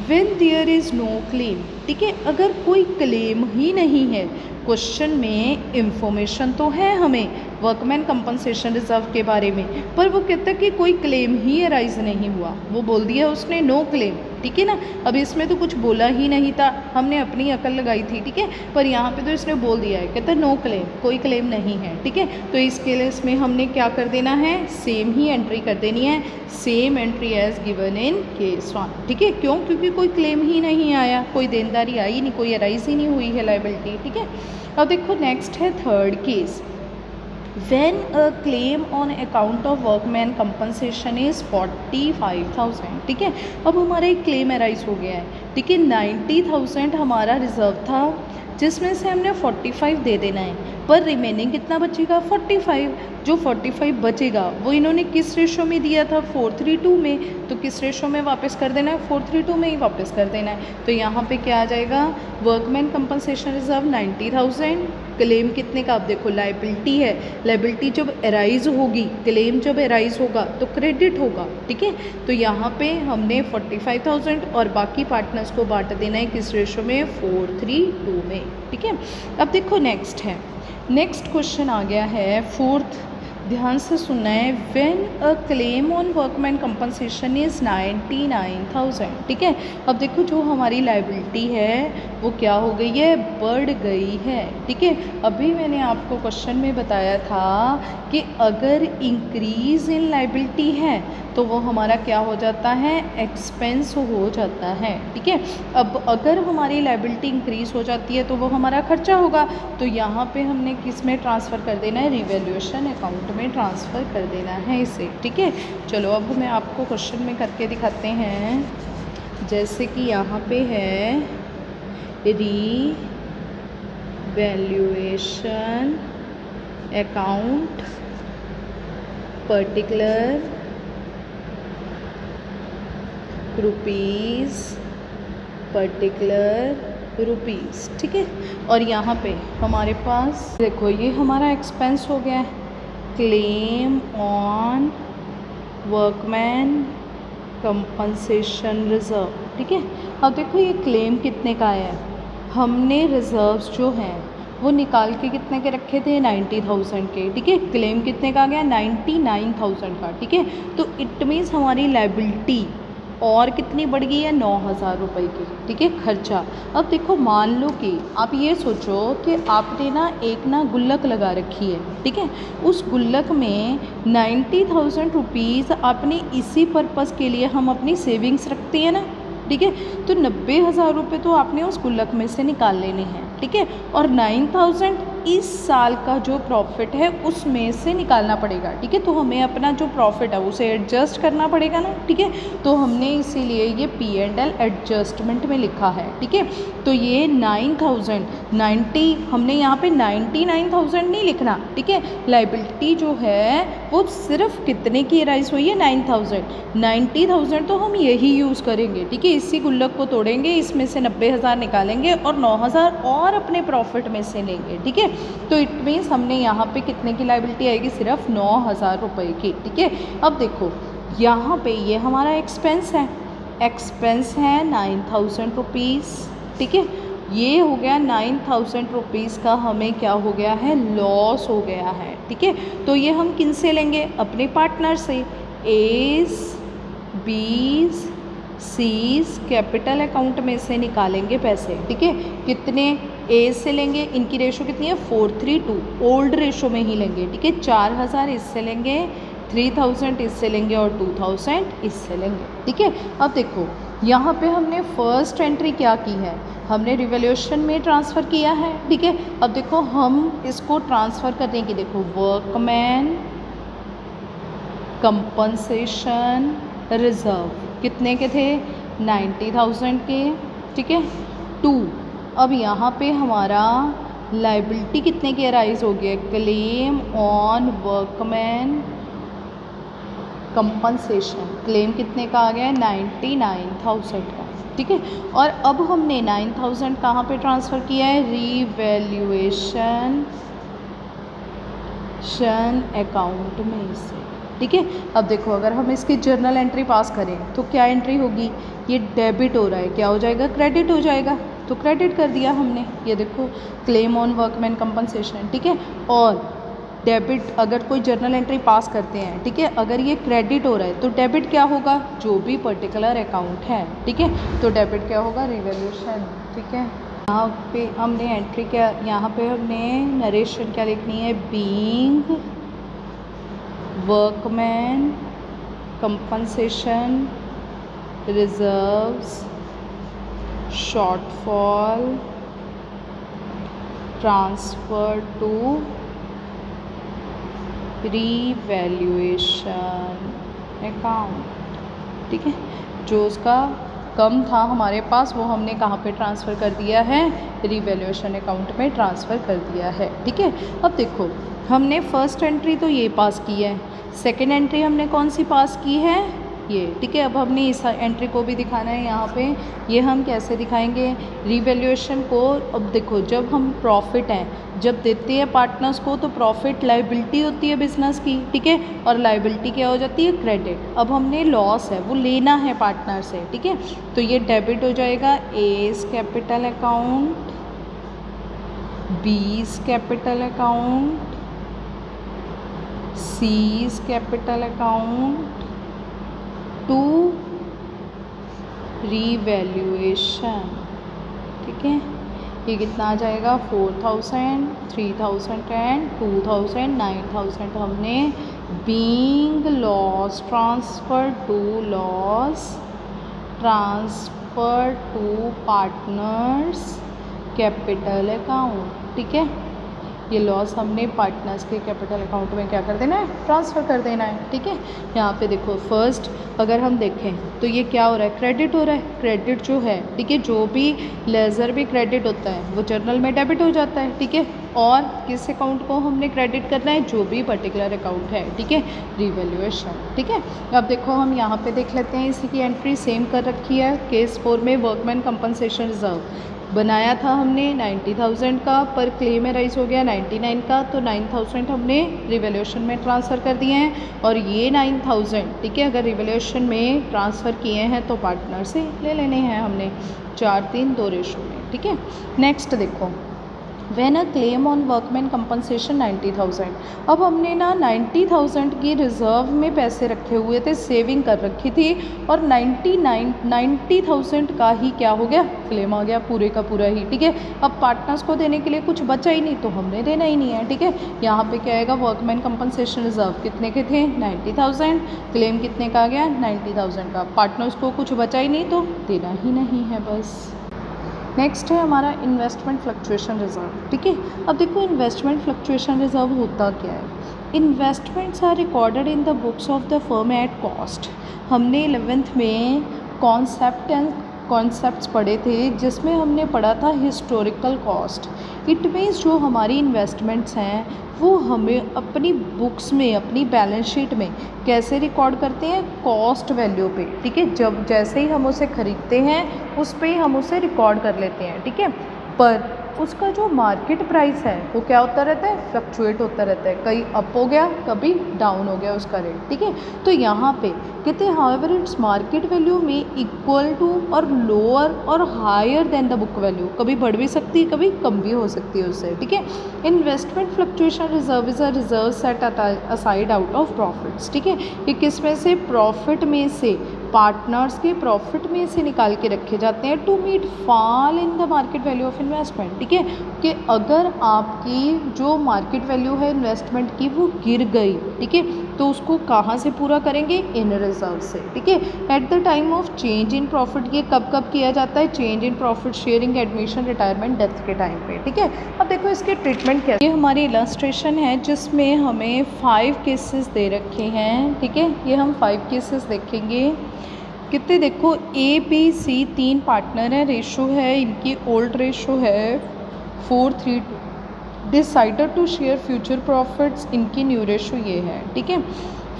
when there is no claim, ठीक है। अगर कोई क्लेम ही नहीं है, क्वेश्चन में इंफॉर्मेशन तो है हमें वर्कमैन कंपनसेशन रिजर्व के बारे में, पर वो कहता है कि कोई क्लेम ही अराइज नहीं हुआ, वो बोल दिया उसने नो क्लेम, ठीक है ना। अब इसमें तो कुछ बोला ही नहीं था, हमने अपनी अकल लगाई थी, ठीक है। पर यहाँ पे तो इसने बोल दिया है, कहता है नो क्लेम, कोई क्लेम नहीं है, ठीक है। तो इसके लिए इसमें हमने क्या कर देना है, सेम ही एंट्री कर देनी है, same entry as given in case 1, ठीक है। क्यों, क्योंकि कोई क्लेम ही नहीं आया, कोई देनदारी आई नहीं, कोई अराइज ही नहीं हुई है लाइबिलिटी, ठीक है। अब देखो नेक्स्ट है third case, when a claim on account of workman compensation is 45,000, ठीक है। अब हमारा एक क्लेम अराइज हो गया है, ठीक है। 90,000 हमारा रिजर्व था जिसमें से हमने 45 दे देना है, पर रिमेनिंग कितना बचेगा, 45। जो 45 बचेगा वो इन्होंने किस रेशो में दिया था, 4:3:2 में, तो किस रेशो में वापस कर देना है, 4:3:2 में ही वापस कर देना है। तो यहाँ पे क्या आ जाएगा, वर्कमैन कंपनसेशन रिजर्व 90,000, क्लेम कितने का, आप देखो लाइबिलिटी है, लाइबिलिटी जब अराइज होगी, क्लेम जब अराइज होगा तो क्रेडिट होगा, ठीक है। तो यहाँ पे हमने 45,000 और बाकी पार्टनर्स को बांट देना है किस रेशो में, 4:3:2 में, ठीक है। अब देखो नेक्स्ट क्वेश्चन आ गया है फोर्थ, ध्यान से सुनना है, when a claim on workman compensation is 99,000, ठीक है। अब देखो जो हमारी लाइबिलिटी है वो क्या हो गई है, बढ़ गई है। ठीक है, अभी मैंने आपको क्वेश्चन में बताया था कि अगर इंक्रीज इन लाइबिलिटी है तो वो हमारा क्या हो जाता है, एक्सपेंस हो जाता है। ठीक है, अब अगर हमारी लाइबिलिटी इंक्रीज हो जाती है तो वो हमारा खर्चा होगा, तो यहाँ पे हमने किस में ट्रांसफ़र कर देना है, रिवैल्यूएशन अकाउंट में ट्रांसफ़र कर देना है इसे। ठीक है, चलो अब मैं आपको क्वेश्चन में करके दिखाते हैं। जैसे कि यहाँ पे है revaluation account particular rupees, particular rupees. ठीक है, और यहाँ पे हमारे पास देखो ये हमारा एक्सपेंस हो गया है, claim on workman compensation reserve. ठीक है, अब देखो ये क्लेम कितने का है, हमने रिज़र्व्स जो हैं वो निकाल के कितने के रखे थे, 90,000 के। ठीक है, क्लेम कितने का आ गया, 99,000 का। ठीक है, तो इट मीन्स हमारी लाइबिलिटी और कितनी बढ़ गई है, 9,000 रुपये की। ठीक है, खर्चा। अब देखो मान लो कि आप ये सोचो कि आपने ना एक ना गुल्लक लगा रखी है। ठीक है, उस गुल्लक में 90,000 रुपीज़ आपने इसी पर्पज़ के लिए हम अपनी सेविंग्स रखते हैं ना। ठीक है, तो 90,000 रुपये तो आपने उस गुल्लक में से निकाल लेने हैं। ठीक है, और 9,000 इस साल का जो प्रॉफिट है उसमें से निकालना पड़ेगा। ठीक है, तो हमें अपना जो प्रॉफिट है उसे एडजस्ट करना पड़ेगा ना। ठीक है, तो हमने इसीलिए ये P&L एडजस्टमेंट में लिखा है। ठीक है, तो ये 9,090 हमने यहाँ पे 99,000 नहीं लिखना। ठीक है, लाइबिलिटी जो है वो सिर्फ कितने की राइज हुई है, 9,000। 90,000 तो हम यही यूज़ करेंगे। ठीक है, इसी गुल्लक को तोड़ेंगे, इसमें से 90,000 निकालेंगे और 9,000 और अपने प्रॉफिट में से लेंगे। ठीक है, तो इट मीन्स हमने यहाँ पे कितने की लाइबिलिटी आएगी, सिर्फ 9,000 रुपये की। ठीक है, अब देखो यहाँ पे ये हमारा एक्सपेंस है, एक्सपेंस है 9,000 रुपीज़। ठीक है, ये हो गया 9,000 रुपीज़ का हमें क्या हो गया है, लॉस हो गया है। ठीक है, तो ये हम किन से लेंगे, अपने पार्टनर से। एज बीज सीज कैपिटल अकाउंट में से निकालेंगे पैसे। ठीक है, कितने एज से लेंगे, इनकी रेशो कितनी है, 4:3:2, ओल्ड रेशो में ही लेंगे। ठीक है, 4,000 इससे लेंगे, 3,000 इससे लेंगे और 2,000 इससे लेंगे। ठीक है, अब देखो यहाँ पे हमने फर्स्ट एंट्री क्या की है, हमने रिवैल्यूएशन में ट्रांसफ़र किया है। ठीक है, अब देखो हम इसको ट्रांसफ़र करने की, देखो वर्कमैन कंपनसेशन रिज़र्व कितने के थे, 90,000 के। ठीक है, 2, अब यहाँ पे हमारा लाइबिलिटी कितने की अराइज हो गया, claim on workman compensation, claim कितने का आ गया, 99,000 का। ठीक है, और अब हमने 9,000 कहाँ पे ट्रांसफ़र किया है, रिवैल्यूएशन अकाउंट में से। ठीक है, अब देखो अगर हम इसकी जर्नल एंट्री पास करें तो क्या एंट्री होगी, ये डेबिट हो रहा है, क्या हो जाएगा, क्रेडिट हो जाएगा। तो क्रेडिट कर दिया हमने, ये देखो क्लेम ऑन वर्कमैन कंपनसेशन। ठीक है, और डेबिट अगर कोई जर्नल एंट्री पास करते हैं, ठीक है, अगर ये क्रेडिट हो रहा है तो डेबिट क्या होगा, जो भी पर्टिकुलर अकाउंट है। ठीक है, तो डेबिट क्या होगा, रिवैल्यूएशन। ठीक है, यहाँ पे हमने एंट्री क्या, यहाँ पे हमने नरेशन क्या लिखनी है, being workman compensation reserves shortfall transfer to revaluation account. ठीक है, जो उसका कम था हमारे पास वो हमने कहाँ पे ट्रांसफ़र कर दिया है, रिवैल्यूएशन अकाउंट में ट्रांसफ़र कर दिया है। ठीक है, अब देखो हमने फर्स्ट एंट्री तो ये पास की है, सेकंड एंट्री हमने कौन सी पास की है, ये। ठीक है, अब हमने इस एंट्री को भी दिखाना है यहाँ पे, ये हम कैसे दिखाएंगे, रिवैल्यूएशन को। अब देखो जब हम प्रॉफिट हैं जब देते हैं पार्टनर्स को तो प्रॉफिट लाइबिलिटी होती है बिजनेस की। ठीक है, और लाइबिलिटी क्या हो जाती है, क्रेडिट। अब हमने लॉस है वो लेना है पार्टनर से। ठीक है, तो ये डेबिट हो जाएगा, A's capital account, B's capital account, C's capital account to revaluation. ठीक ठीक है। ये कितना आ जाएगा 4000, 3000 एंड 2000, 9000 हमने being loss transfer to partners capital account, ठीक है। ये लॉस हमने पार्टनर्स के कैपिटल अकाउंट में क्या कर देना है, ट्रांसफ़र कर देना है, ठीक है। यहाँ पे देखो फर्स्ट अगर हम देखें तो ये क्या हो रहा है, क्रेडिट हो रहा है। क्रेडिट जो है, ठीक है, जो भी लेज़र भी क्रेडिट होता है वो जर्नल में डेबिट हो जाता है, ठीक है। और किस अकाउंट को हमने क्रेडिट करना है, जो भी पर्टिकुलर अकाउंट है, ठीक है, रिवैल्यूएशन, ठीक है। अब देखो हम यहाँ पे देख लेते हैं, इसी की एंट्री सेम कर रखी है। केस 4 में वर्कमैन कंपनसेशन रिजर्व बनाया था हमने 90,000 का, पर क्लेम राइज हो गया 99 का, तो 9,000 हमने रिवैल्यूएशन में ट्रांसफ़र कर दिए हैं। और ये 9,000, ठीक है, अगर रिवैल्यूएशन में ट्रांसफ़र किए हैं तो पार्टनर से ले लेने हैं हमने 4:3 रेशो में, ठीक है। नेक्स्ट देखो, when a claim on workman compensation 90,000, अब हमने ना 90,000 की रिज़र्व में पैसे रखे हुए थे, सेविंग कर रखी थी, और 90,000 का ही क्या हो गया, क्लेम आ गया पूरे का पूरा ही, ठीक है। अब पार्टनर्स को देने के लिए कुछ बचा ही नहीं, तो हमने देना ही नहीं है, ठीक है। यहाँ पे क्या आएगा, वर्कमैन कंपनसेशन रिजर्व कितने के थे 90,000, क्लेम कितने का आ गया 90,000 का, पार्टनर्स को कुछ बचा ही नहीं तो देना ही नहीं है बस। नेक्स्ट है हमारा इन्वेस्टमेंट फ्लक्चुएशन रिजर्व, ठीक है। अब देखो इन्वेस्टमेंट फ्लक्चुएशन रिजर्व होता क्या है। Investments are recorded in the books of the firm at cost. हमने 11th में कॉन्सेप्ट्स पढ़े थे, जिसमें हमने पढ़ा था हिस्टोरिकल कॉस्ट। इट मीन्स जो हमारी इन्वेस्टमेंट्स हैं वो हमें अपनी बुक्स में, अपनी बैलेंस शीट में कैसे रिकॉर्ड करते हैं, कॉस्ट वैल्यू पे, ठीक है। जब जैसे ही हम उसे ख़रीदते हैं उस पे हम उसे रिकॉर्ड कर लेते हैं, ठीक है। पर उसका जो मार्केट प्राइस है वो क्या होता रहता है, फ्लक्चुएट होता रहता है, कहीं अप हो गया कभी डाउन हो गया उसका रेट, ठीक है। तो यहाँ पे कहते हैं हाउएवर इट्स मार्केट वैल्यू में इक्वल टू और लोअर और higher than the book value, कभी बढ़ भी सकती है कभी कम भी हो सकती है उससे, ठीक है। Investment fluctuation reserve is a reserve set aside out of profits, ठीक है। ये किस में से, प्रॉफिट में से, पार्टनर्स के प्रॉफिट में से निकाल के रखे जाते हैं, to meet fall in the market value of investment, ठीक है। कि अगर आपकी जो मार्केट वैल्यू है इन्वेस्टमेंट की वो गिर गई, ठीक है, तो उसको कहाँ से पूरा करेंगे, इन रिजर्व से, ठीक है। At the time of change in profit, ये कब कब किया जाता है, change in profit, sharing, admission, retirement, death के टाइम पे, ठीक है। अब देखो इसके ट्रीटमेंट क्या, ये हमारी इलस्ट्रेशन है जिसमें हमें 5 केसेस दे रखे हैं, ठीक है। ये हम 5 केसेस देखेंगे। कितने देखो, ए बी सी 3 पार्टनर हैं, रेशो है इनकी, ओल्ड रेशो है 4:3, decided to share future profits, इनकी न्यू रेशो ये है, ठीक है।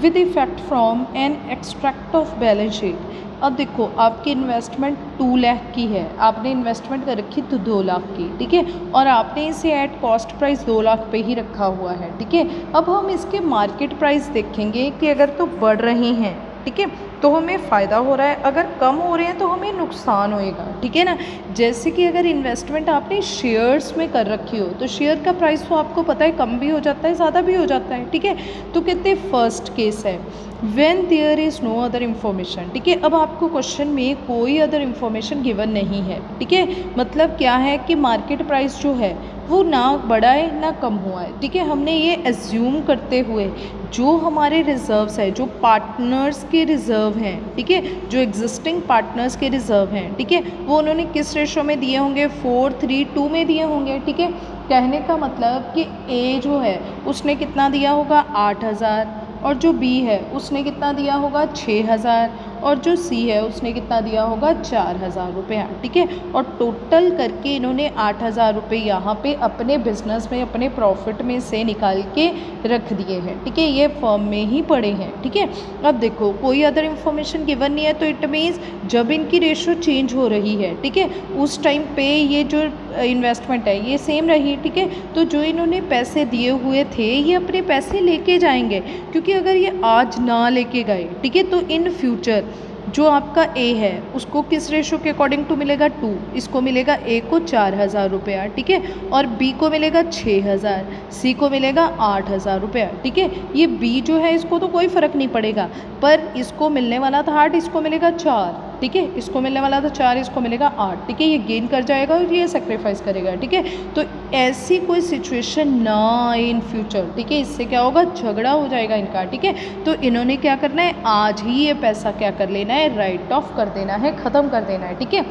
With effect from an extract of balance sheet. अब देखो आपकी इन्वेस्टमेंट 2 लाख की है, आपने इन्वेस्टमेंट कर रखी तो 2 लाख की, ठीक है, और आपने इसे एट कॉस्ट प्राइस 2 लाख पे ही रखा हुआ है, ठीक है। अब हम इसके मार्केट प्राइस देखेंगे कि अगर तो बढ़ रहे हैं, ठीक है, तो हमें फ़ायदा हो रहा है, अगर कम हो रहे हैं तो हमें नुकसान होएगा, ठीक है ना। जैसे कि अगर इन्वेस्टमेंट आपने शेयर्स में कर रखी हो तो शेयर का प्राइस तो आपको पता है कम भी हो जाता है ज़्यादा भी हो जाता है, ठीक है। तो कहते हैं फर्स्ट केस है when there is no other information, ठीक है। अब आपको क्वेश्चन में कोई अदर इन्फॉर्मेशन गिवन नहीं है, ठीक है। मतलब क्या है कि मार्केट प्राइस जो है वो ना बढ़ा है ना कम हुआ है, ठीक है। हमने ये एज्यूम करते हुए जो हमारे रिजर्व्स है, जो पार्टनर्स के रिजर्व हैं, ठीक है, जो एग्जिस्टिंग पार्टनर्स के रिजर्व हैं, ठीक है, वो उन्होंने किस रेशो में दिए होंगे, 4:3 में दिए होंगे, ठीक है। कहने का मतलब कि ए जो है उसने कितना दिया होगा 8,000, और जो बी है उसने कितना दिया होगा 6,000, और जो सी है उसने कितना दिया होगा 4,000 रुपये, ठीक है। और टोटल करके इन्होंने 8,000 रुपये यहाँ पे अपने बिजनेस में, अपने प्रॉफिट में से निकाल के रख दिए हैं, ठीक है। ये फर्म में ही पड़े हैं, ठीक है। अब देखो कोई अदर इन्फॉर्मेशन गिवन नहीं है, तो इट मीन्स जब इनकी रेशो चेंज हो रही है, ठीक है, उस टाइम पे ये जो इन्वेस्टमेंट है ये सेम रही, ठीक है। तो जो इन्होंने पैसे दिए हुए थे ये अपने पैसे लेके जाएंगे, क्योंकि अगर ये आज ना लेके गए, ठीक है, तो इन फ्यूचर जो आपका ए है उसको किस रेशो के अकॉर्डिंग टू मिलेगा 2, इसको मिलेगा ए को 4,000 रुपया, ठीक है, और बी को मिलेगा 6,000, सी को मिलेगा 8,000 रुपया, ठीक है। ये बी जो है इसको तो कोई फ़र्क नहीं पड़ेगा, पर इसको मिलने वाला था 8, इसको मिलेगा 4, ठीक है, इसको मिलने वाला था 4, इसको मिलेगा 8, ठीक है, ये गेन कर जाएगा और ये सेक्रीफाइस करेगा, ठीक है। तो ऐसी कोई सिचुएशन ना आए इन फ्यूचर, ठीक है, इससे क्या होगा, झगड़ा हो जाएगा इनका, ठीक है। तो इन्होंने क्या करना है, आज ही ये पैसा क्या कर लेना है, राइट ऑफ कर देना है, ख़त्म कर देना है, ठीक है।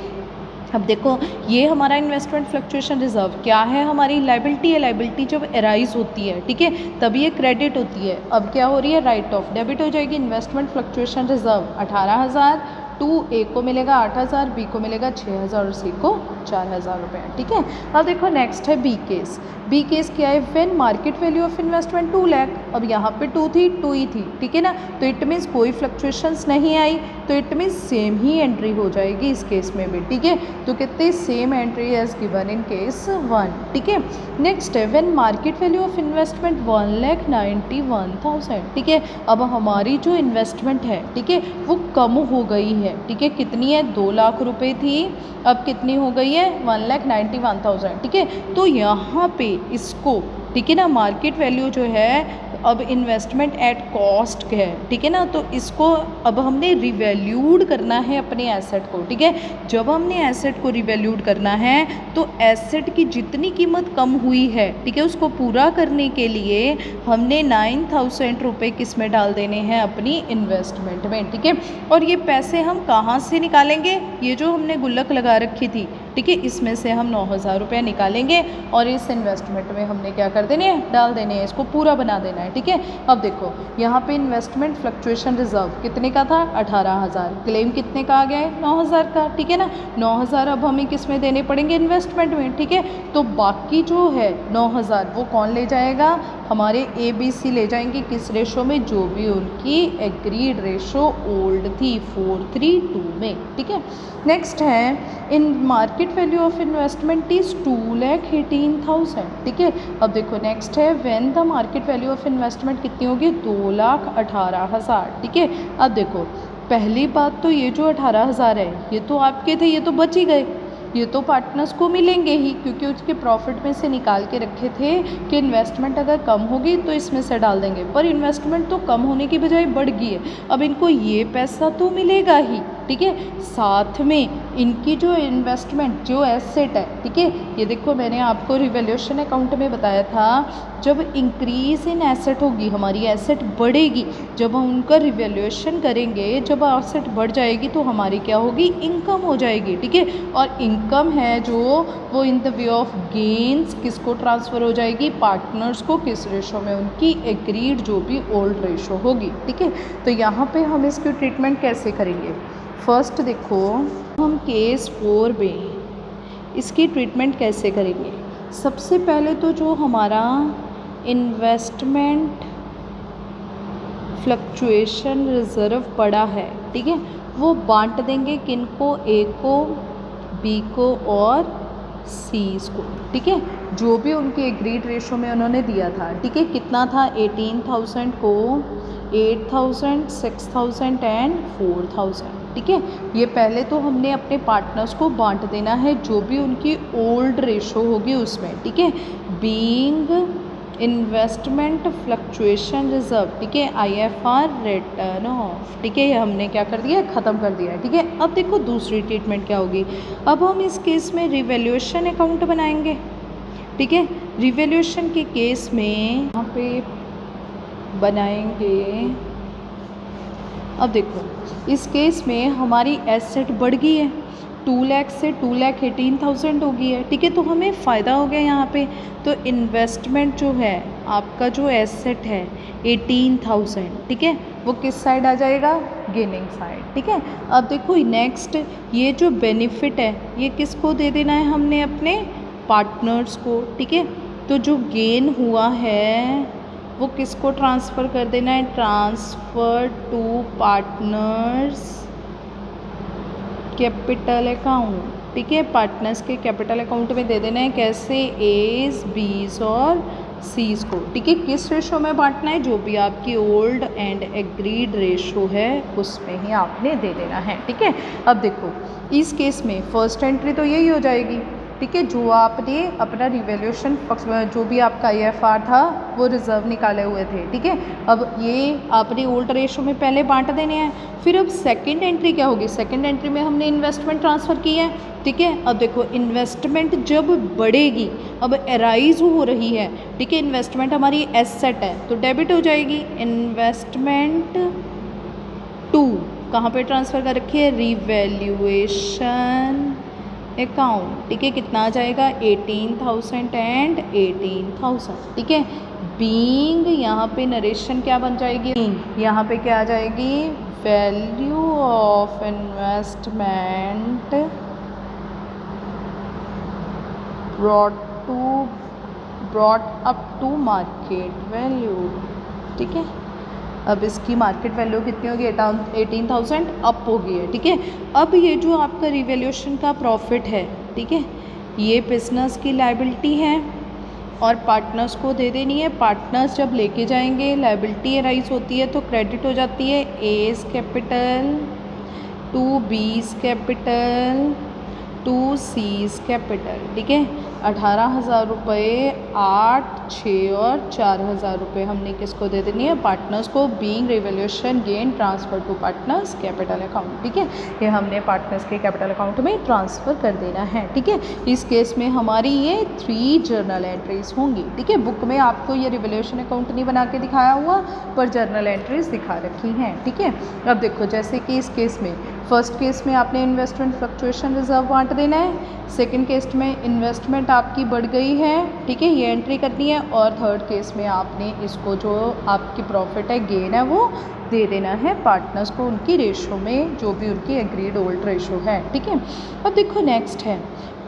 अब देखो ये हमारा इन्वेस्टमेंट फ्लक्चुएशन रिजर्व क्या है, हमारी लाइबिलिटी है। लाइबिलिटी जब अराइज होती है, ठीक है, तभी ये क्रेडिट होती है। अब क्या हो रही है, राइट ऑफ, डेबिट हो जाएगी। इन्वेस्टमेंट फ्लक्चुएशन रिजर्व 18,000, टू ए को मिलेगा 8,000, बी को मिलेगा 6,000 और सी को 4,000 रुपये, ठीक है। अब देखो नेक्स्ट है बी केस। बी केस क्या है, when market value of investment 2 lakh, अब यहाँ पे 2 थी 2 ही थी, ठीक है ना, तो इट मीन्स कोई फ्लक्चुएशंस नहीं आई, तो it means same he entry हो जाएगी इस केस में भी, ठीक है। तो कितने, same entry as given in case 1, ठीक है। नेक्स्ट है when market value of investment 1,91,000, ठीक है। अब हमारी जो इन्वेस्टमेंट है, ठीक है, वो कम हो गई है, ठीक है, कितनी है, 2 लाख रुपए थी, अब कितनी हो गई है, 1,91,000, ठीक है। तो यहाँ पे इसको, ठीक है ना, मार्केट वैल्यू जो है, अब इन्वेस्टमेंट एट कॉस्ट है, ठीक है ना, तो इसको अब हमने रिवैल्यूड करना है अपने एसेट को, ठीक है। जब हमने एसेट को रिवैल्यूड करना है तो एसेट की जितनी कीमत कम हुई है, ठीक है, उसको पूरा करने के लिए हमने 9,000 रुपये किस में डाल देने हैं, अपनी इन्वेस्टमेंट में, ठीक है। और ये पैसे हम कहाँ से निकालेंगे, ये जो हमने गुल्लक लगा रखी थी, ठीक है, इसमें से हम 9,000 रुपये निकालेंगे और इस इन्वेस्टमेंट में हमने क्या कर देने हैं, डाल देने हैं, इसको पूरा बना देना है, ठीक है। अब देखो यहाँ पे इन्वेस्टमेंट फ्लक्चुएशन रिजर्व कितने का था, 18,000, क्लेम कितने का आ गया है, 9,000 का, ठीक है ना। 9,000 अब हमें किस में देने पड़ेंगे, इन्वेस्टमेंट में, ठीक है। तो बाकी जो है 9,000 वो कौन ले जाएगा, हमारे ABC ले जाएंगे, किस रेशो में, जो भी उनकी एग्रीड रेशो ओल्ड थी 4:3 में, ठीक है। नेक्स्ट है इन market value of investment is 2,18,000, ठीक है। अब देखो नेक्स्ट है when the market value of investment कितनी होगी, 2,18,000, ठीक है। अब देखो पहली बात तो ये जो 18,000 है ये तो आपके थे, ये तो बच ही गए, ये तो पार्टनर्स को मिलेंगे ही, क्योंकि उसके प्रॉफिट में से निकाल के रखे थे कि इन्वेस्टमेंट अगर कम होगी तो इसमें से डाल देंगे, पर इन्वेस्टमेंट तो कम होने की बजाय बढ़ गई है, अब इनको ये पैसा तो मिलेगा ही, ठीक है। साथ में इनकी जो इन्वेस्टमेंट जो एसेट है, ठीक है, ये देखो मैंने आपको रिवैल्यूएशन अकाउंट में बताया था, जब इंक्रीज इन एसेट होगी, हमारी एसेट बढ़ेगी, जब हम उनका रिवैल्यूएशन करेंगे, जब एसेट बढ़ जाएगी तो हमारी क्या होगी, इनकम हो जाएगी, ठीक है। और इनकम है जो वो in the way of gains किसको ट्रांसफ़र हो जाएगी, पार्टनर्स को, किस रेशो में, उनकी एग्रीड जो भी ओल्ड रेशो होगी, ठीक है। तो यहाँ पे हम इसकी ट्रीटमेंट कैसे करेंगे, फर्स्ट देखो हम केस 4 में इसकी ट्रीटमेंट कैसे करेंगे। सबसे पहले तो जो हमारा इन्वेस्टमेंट फ्लक्चुएशन रिजर्व पड़ा है, ठीक है, वो बांट देंगे किनको, ए को, बी को और सी को, ठीक है, जो भी उनके एग्रीड रेशो में उन्होंने दिया था, ठीक है। कितना था, 18,000 को 8,000, 6,000 एंड 4,000, ठीक है। ये पहले तो हमने अपने पार्टनर्स को बांट देना है जो भी उनकी ओल्ड रेशो होगी उसमें, ठीक है। बीइंग इन्वेस्टमेंट फ्लक्चुएशन रिजर्व, ठीक है, IFR रिटर्न ऑफ, ठीक है, ये हमने क्या कर दिया, ख़त्म कर दिया है, ठीक है। अब देखो दूसरी ट्रीटमेंट क्या होगी, अब हम इस केस में रिवैल्यूएशन अकाउंट बनाएंगे, ठीक है। रिवैल्यूएशन के केस में यहाँ पे बनाएंगे, अब देखो इस केस में हमारी एसेट बढ़ गई है, 2 लाख से 2,18,000 हो गई है, ठीक है। तो हमें फ़ायदा हो गया यहाँ पे, तो इन्वेस्टमेंट जो है आपका जो एसेट है 18,000, ठीक है, वो किस साइड आ जाएगा, गेनिंग साइड, ठीक है। अब देखो नेक्स्ट ये जो बेनिफिट है ये किसको दे देना है, हमने अपने पार्टनर्स को, ठीक है। तो जो गेन हुआ है वो किसको ट्रांसफ़र कर देना है, transfer to partners capital account, ठीक है, पार्टनर्स के कैपिटल अकाउंट में दे देना है, कैसे, एज, बीज और सीज को, ठीक है। किस रेशो में बांटना है, जो भी आपकी ओल्ड एंड एग्रीड रेशो है उसमें ही आपने दे देना है, ठीक है। अब देखो इस केस में फर्स्ट एंट्री तो यही हो जाएगी, ठीक है, जो आपने अपना रिवैल्यूएशन जो भी आपका IFR था वो रिजर्व निकाले हुए थे। ठीक है, अब ये आपने ओल्ड रेशो में पहले बांट देने हैं। फिर अब सेकंड एंट्री क्या होगी, सेकंड एंट्री में हमने इन्वेस्टमेंट ट्रांसफ़र की है। ठीक है, अब देखो इन्वेस्टमेंट जब बढ़ेगी, अब एराइज हो रही है, ठीक है, इन्वेस्टमेंट हमारी एसेट है तो डेबिट हो जाएगी। इन्वेस्टमेंट टू कहाँ पे ट्रांसफ़र कर रखी है, रिवैल्यूएशन अकाउंट। ठीक है, कितना आ जाएगा 18,000 एंड 18,000। ठीक है, बीइंग यहाँ पे नरेशन क्या बन जाएगी, यहाँ पे क्या आ जाएगी, value of investment brought up to market value. ठीक है, अब इसकी मार्केट वैल्यू कितनी होगी, 18,000 अप हो गई है। ठीक है, अब ये जो आपका रिवैल्यूएशन का प्रॉफिट है, ठीक है, ये बिजनेस की लायबिलिटी है और पार्टनर्स को दे देनी है। पार्टनर्स जब लेके जाएंगे, लायबिलिटी एराइज होती है तो क्रेडिट हो जाती है A's capital to B's capital to C's capital. ठीक है, 18,000 रुपये, 8, 6 और 4,000 रुपये हमने किसको दे देनी है, पार्टनर्स को, being revaluation gain transfer to partners capital account. ठीक है, ये हमने पार्टनर्स के कैपिटल अकाउंट में ट्रांसफ़र कर देना है। ठीक है, इस केस में हमारी ये 3 जर्नल एंट्रीज होंगी। ठीक है, बुक में आपको ये रिवैल्यूएशन अकाउंट नहीं बना के दिखाया हुआ पर जर्नल एंट्रीज दिखा रखी हैं। ठीक है, अब देखो जैसे कि इस केस में, फर्स्ट केस में आपने इन्वेस्टमेंट फ्लक्चुएशन रिजर्व बांट देना है, सेकंड केस में इन्वेस्टमेंट आपकी बढ़ गई है, ठीक है, ये एंट्री करनी है, और थर्ड केस में आपने इसको जो आपकी प्रॉफिट है, गेन है, वो दे देना है पार्टनर्स को उनकी रेशो में, जो भी उनकी एग्रीड ओल्ड रेशो है। ठीक है, अब देखो नेक्स्ट है,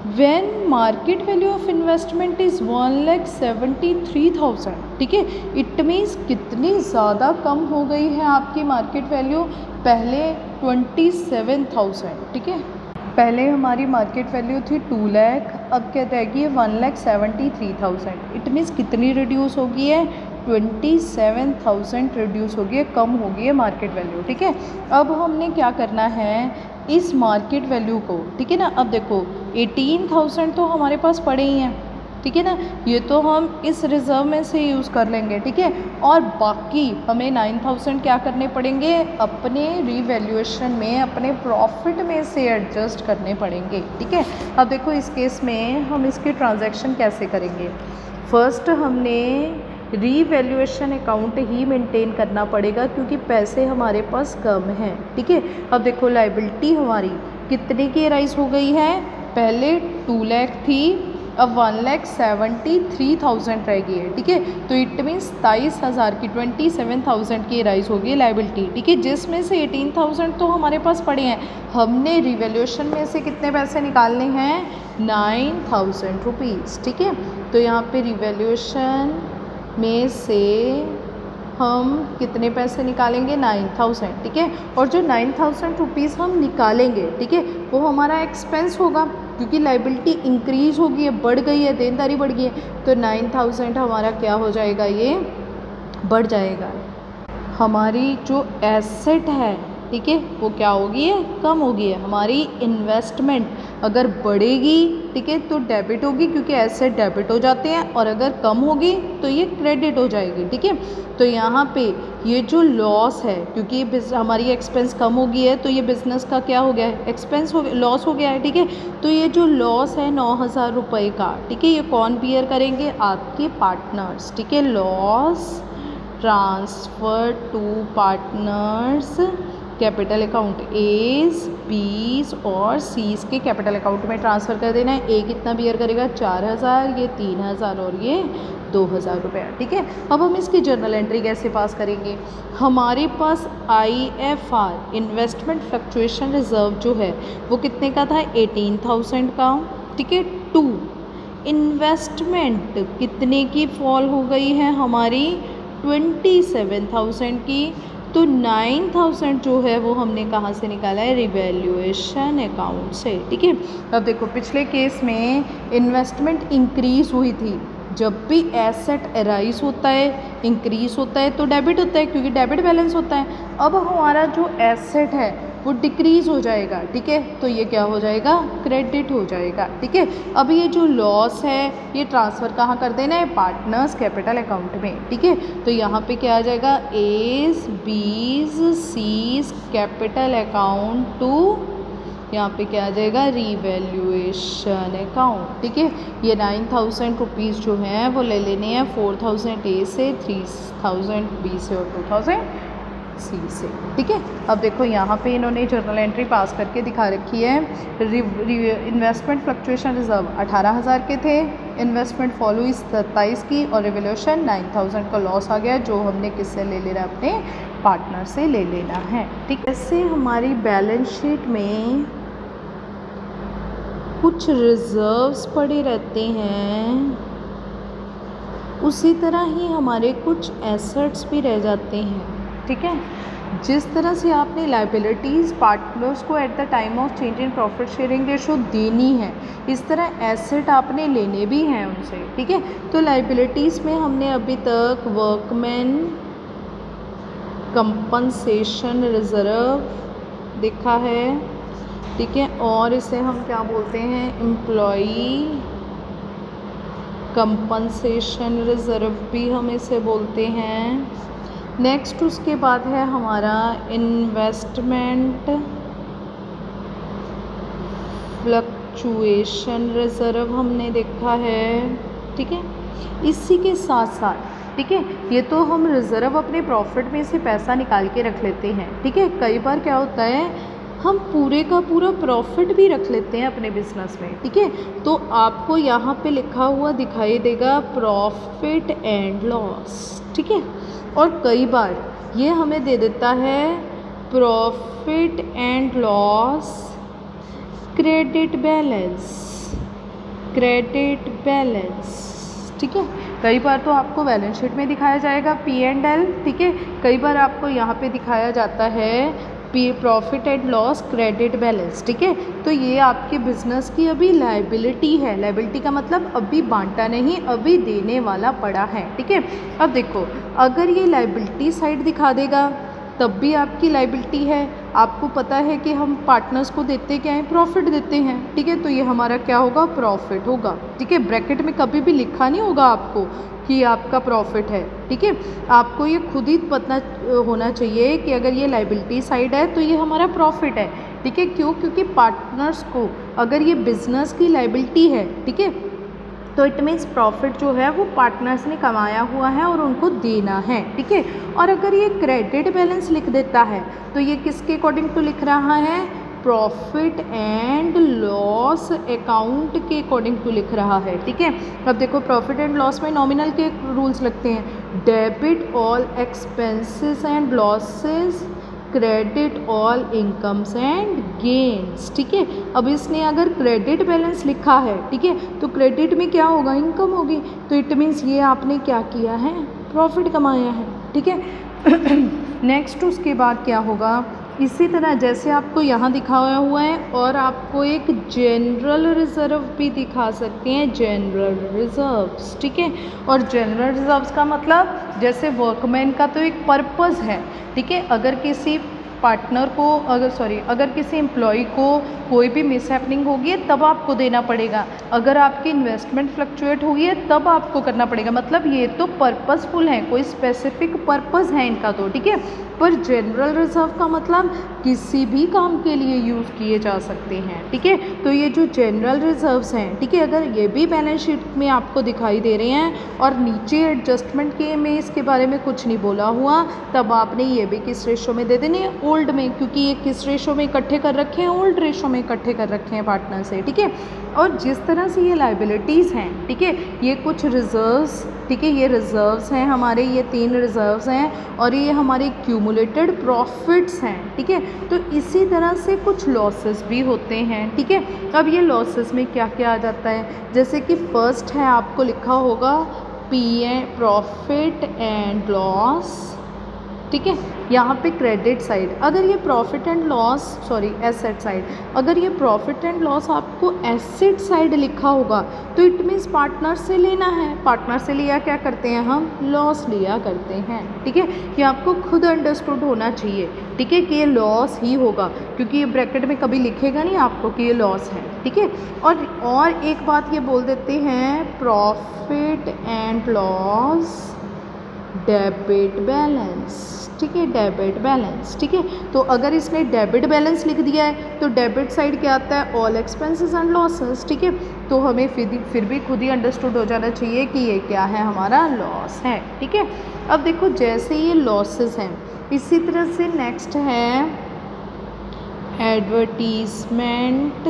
when market value of investment is 1,73,000। ठीक है, इट मीन्स कितनी ज़्यादा कम हो गई है आपकी मार्केट वैल्यू, पहले 27,000। ठीक है, पहले हमारी मार्केट वैल्यू थी 2 लाख, अब क्या रहेगी 1,73,000। इट मीन्स कितनी रिड्यूस होगी है, 27,000 रिड्यूस होगी है, कम होगी है मार्केट वैल्यू। ठीक है, अब हमने क्या करना है, इस मार्केट वैल्यू को, ठीक है ना, अब देखो 18,000 तो हमारे पास पड़े ही हैं, ठीक है ना, ये तो हम इस रिज़र्व में से यूज़ कर लेंगे। ठीक है, और बाकी हमें 9,000 क्या करने पड़ेंगे, अपने रिवैल्यूएशन में, अपने प्रॉफिट में से एडजस्ट करने पड़ेंगे। ठीक है, अब देखो इस केस में हम इसके ट्रांजैक्शन कैसे करेंगे, फर्स्ट हमने रीवैल्यूएशन अकाउंट ही मेंटेन करना पड़ेगा क्योंकि पैसे हमारे पास कम हैं। ठीक है, अब देखो लायबिलिटी हमारी कितने की राइज हो गई है, पहले 2 लाख थी, अब 1,73,000 रह गई है। ठीक है, तो इट मीन्स 27,000 की 27,000 की राइज होगी लायबिलिटी। ठीक है, जिसमें से 18,000 तो हमारे पास पड़े हैं, हमने रिवैल्यूएशन में से कितने पैसे निकालने हैं, 9,000 रुपीज़। ठीक है, तो यहाँ पे रिवैल्यूएशन में से हम कितने पैसे निकालेंगे, 9,000। ठीक है, और जो 9,000 रुपीज़ हम निकालेंगे, ठीक है, वो हमारा एक्सपेंस होगा क्योंकि लायबिलिटी इंक्रीज़ होगी है, बढ़ गई है, देनदारी बढ़ गई है, तो 9,000 हमारा क्या हो जाएगा, ये बढ़ जाएगा। हमारी जो एसेट है, ठीक है, वो क्या होगी है, कम होगी है। हमारी इन्वेस्टमेंट अगर बढ़ेगी, ठीक है, तो डेबिट होगी क्योंकि एसेट डेबिट हो जाते हैं, और अगर कम होगी तो ये क्रेडिट हो जाएगी। ठीक है, तो यहाँ पे ये जो लॉस है, क्योंकि ये हमारी एक्सपेंस कम हो गई है तो ये बिज़नेस का क्या हो गया है, एक्सपेंस हो, लॉस हो गया है। ठीक है, तो ये जो लॉस है 9,000 रुपये का, ठीक है, ये कौन बियर करेंगे, आपके पार्टनर्स। ठीक है, loss transfer to partners capital account, A's, B's और सीज के कैपिटल अकाउंट में ट्रांसफ़र कर देना है। ए कितना बियर करेगा, 4,000, ये 3,000 और ये 2,000 रुपये। ठीक है, अब हम इसकी जर्नल एंट्री कैसे पास करेंगे, हमारे पास IFR इन्वेस्टमेंट फ्लक्चुएशन रिजर्व जो है वो कितने का था, 18,000 का। ठीक है, 2 इन्वेस्टमेंट कितने की फॉल हो गई है हमारी, 27,000 की, तो 9,000 जो है वो हमने कहाँ से निकाला है, रिवैल्यूएशन अकाउंट से। ठीक है, अब देखो पिछले केस में इन्वेस्टमेंट इंक्रीज़ हुई थी, जब भी एसेट एराइज होता है, इंक्रीज़ होता है तो डेबिट होता है क्योंकि डेबिट बैलेंस होता है। अब हमारा जो एसेट है वो डिक्रीज़ हो जाएगा, ठीक है। तो ये क्या हो जाएगा, क्रेडिट हो जाएगा, ठीक है। अब ये जो लॉस है ये ट्रांसफ़र कहाँ कर देना है, पार्टनर्स कैपिटल अकाउंट में, ठीक है। तो यहाँ पे क्या आ जाएगा, एज बीज सीज कैपिटल अकाउंट टू, यहाँ पे क्या आ जाएगा, रीवैल्यूएशन अकाउंट, ठीक है। ये 9,000 रुपीज़ जो हैं वो ले लेने हैं 4,000 ए से, 3,000 बी से और 2,000 सी से, ठीक है। अब देखो यहाँ पे इन्होंने जर्नल एंट्री पास करके दिखा रखी है। इन्वेस्टमेंट फ्लक्चुएशन रिजर्व 18,000 के थे, इन्वेस्टमेंट फॉलो इस 27 की, और रिवोल्यूशन 9,000 का लॉस आ गया जो हमने किससे ले लेना, अपने पार्टनर से ले लेना है, ठीक है। ऐसे हमारी बैलेंस शीट में कुछ रिजर्व्स पड़े रहते हैं, उसी तरह ही हमारे कुछ एसेट्स भी रह जाते हैं, ठीक है। जिस तरह से आपने लाइबिलिटीज़ पार्टनर्स को at the time of change in profit sharing ratio देनी है, इस तरह एसेट आपने लेने भी हैं उनसे, ठीक है। तो लाइबिलिटीज़ में हमने अभी तक वर्कमैन कंपनसेशन रिजर्व देखा है, ठीक है। और इसे हम क्या बोलते हैं, एम्प्लॉई कंपनसेशन रिजर्व भी हम इसे बोलते हैं। नेक्स्ट उसके बाद है हमारा इन्वेस्टमेंट फ्लक्चुएशन रिजर्व हमने देखा है, ठीक है। इसी के साथ साथ, ठीक है, ये तो हम रिज़र्व अपने प्रॉफिट में से पैसा निकाल के रख लेते हैं, ठीक है। कई बार क्या होता है, हम पूरे का पूरा प्रॉफिट भी रख लेते हैं अपने बिजनेस में, ठीक है। तो आपको यहाँ पे लिखा हुआ दिखाई देगा प्रॉफिट एंड लॉस, ठीक है। और कई बार ये हमें दे देता है profit and loss credit balance, credit balance, ठीक है। कई बार तो आपको बैलेंस शीट में दिखाया जाएगा P&L, ठीक है। कई बार आपको यहाँ पे दिखाया जाता है profit and loss credit balance, ठीक है। तो ये आपके बिजनेस की अभी लाइबिलिटी है। लाइबिलिटी का मतलब अभी बांटा नहीं, अभी देने वाला पड़ा है, ठीक है। अब देखो, अगर ये लाइबिलिटी साइड दिखा देगा तब भी आपकी लाइबिलिटी है। आपको पता है कि हम पार्टनर्स को देते क्या हैं, प्रॉफिट देते हैं, ठीक है। तो ये हमारा क्या होगा, प्रॉफिट होगा, ठीक है। ब्रैकेट में कभी भी लिखा नहीं होगा आपको कि आपका प्रॉफिट है, ठीक है। आपको ये खुद ही पता होना चाहिए कि अगर ये लाइबिलिटी साइड है तो ये हमारा प्रॉफिट है, ठीक है। क्यों, क्योंकि पार्टनर्स को अगर ये बिजनेस की लाइबिलिटी है, ठीक है, तो इट मीन्स प्रॉफिट जो है वो पार्टनर्स ने कमाया हुआ है और उनको देना है, ठीक है। और अगर ये क्रेडिट बैलेंस लिख देता है तो ये किसके अकॉर्डिंग टू लिख रहा है, प्रॉफिट एंड लॉस अकाउंट के अकॉर्डिंग टू लिख रहा है, ठीक है। अब देखो, प्रॉफिट एंड लॉस में नॉमिनल के रूल्स लगते हैं, debit all expenses and losses, credit all incomes and gains, ठीक है। अब इसने अगर क्रेडिट बैलेंस लिखा है, ठीक है, तो क्रेडिट में क्या होगा, इनकम होगी। तो इट मीन्स ये आपने क्या किया है, प्रॉफिट कमाया है, ठीक है। नेक्स्ट उसके बाद क्या होगा, इसी तरह जैसे आपको यहाँ दिखाया हुआ है, और आपको एक जनरल रिजर्व भी दिखा सकते हैं, जनरल रिजर्व्स, ठीक है। और जनरल रिजर्व्स का मतलब, जैसे वर्कमैन का तो एक पर्पस है, ठीक है। अगर किसी पार्टनर को अगर किसी एम्प्लॉय को कोई भी मिसहैपनिंग होगी है तब आपको देना पड़ेगा, अगर आपकी इन्वेस्टमेंट फ्लक्चुएट हुई है तब आपको करना पड़ेगा। मतलब ये तो पर्पसफुल है, कोई स्पेसिफिक पर्पस है इनका तो, ठीक है। पर जनरल रिजर्व का मतलब किसी भी काम के लिए यूज़ किए जा सकते हैं, ठीक है। तो ये जो जनरल रिजर्व्स हैं, ठीक है, अगर ये भी बैलेंस शीट में आपको दिखाई दे रहे हैं और नीचे एडजस्टमेंट के में इसके बारे में कुछ नहीं बोला हुआ, तब आपने ये भी किस रेशो में दे देने, ओल्ड में, क्योंकि ये किस रेशो में इकट्ठे कर रखे हैं, ओल्ड रेशो में इकट्ठे कर रखे हैं पार्टनर से, ठीक है। और जिस तरह से ये लाइबिलिटीज़ हैं, ठीक है, ये कुछ रिजर्व्स, ठीक है, ये रिजर्व्स हैं हमारे, ये 3 रिजर्व्स हैं, और ये हमारे क्यूमुलेटेड प्रॉफिट्स हैं, ठीक है। तो इसी तरह से कुछ लॉसेस भी होते हैं, ठीक है। अब ये लॉसेस में क्या क्या आ जाता है, जैसे कि फर्स्ट है, आपको लिखा होगा प्रॉफिट एंड लॉस ठीक है। यहाँ पे क्रेडिट साइड, अगर ये profit and loss, sorry asset side, अगर ये प्रॉफिट एंड लॉस आपको एसेट साइड लिखा होगा तो इट मीन्स पार्टनर से लेना है। पार्टनर से लिया क्या करते हैं हम, लॉस लिया करते हैं। ठीक है, ये आपको खुद अंडरस्टूड होना चाहिए। ठीक है, कि ये लॉस ही होगा, क्योंकि ये ब्रैकेट में कभी लिखेगा नहीं आपको कि ये लॉस है। ठीक है, और एक बात ये बोल देते हैं, profit and loss debit balance. ठीक है, डेबिट बैलेंस। ठीक है, तो अगर इसने डेबिट बैलेंस लिख दिया है तो डेबिट साइड क्या आता है, ऑल एक्सपेंसेस एंड लॉसेस। ठीक है, तो हमें फिर भी खुद ही अंडरस्टूड हो जाना चाहिए कि ये क्या है, हमारा लॉस है। ठीक है, अब देखो जैसे ये लॉसेस हैं, इसी तरह से नेक्स्ट है एडवर्टीजमेंट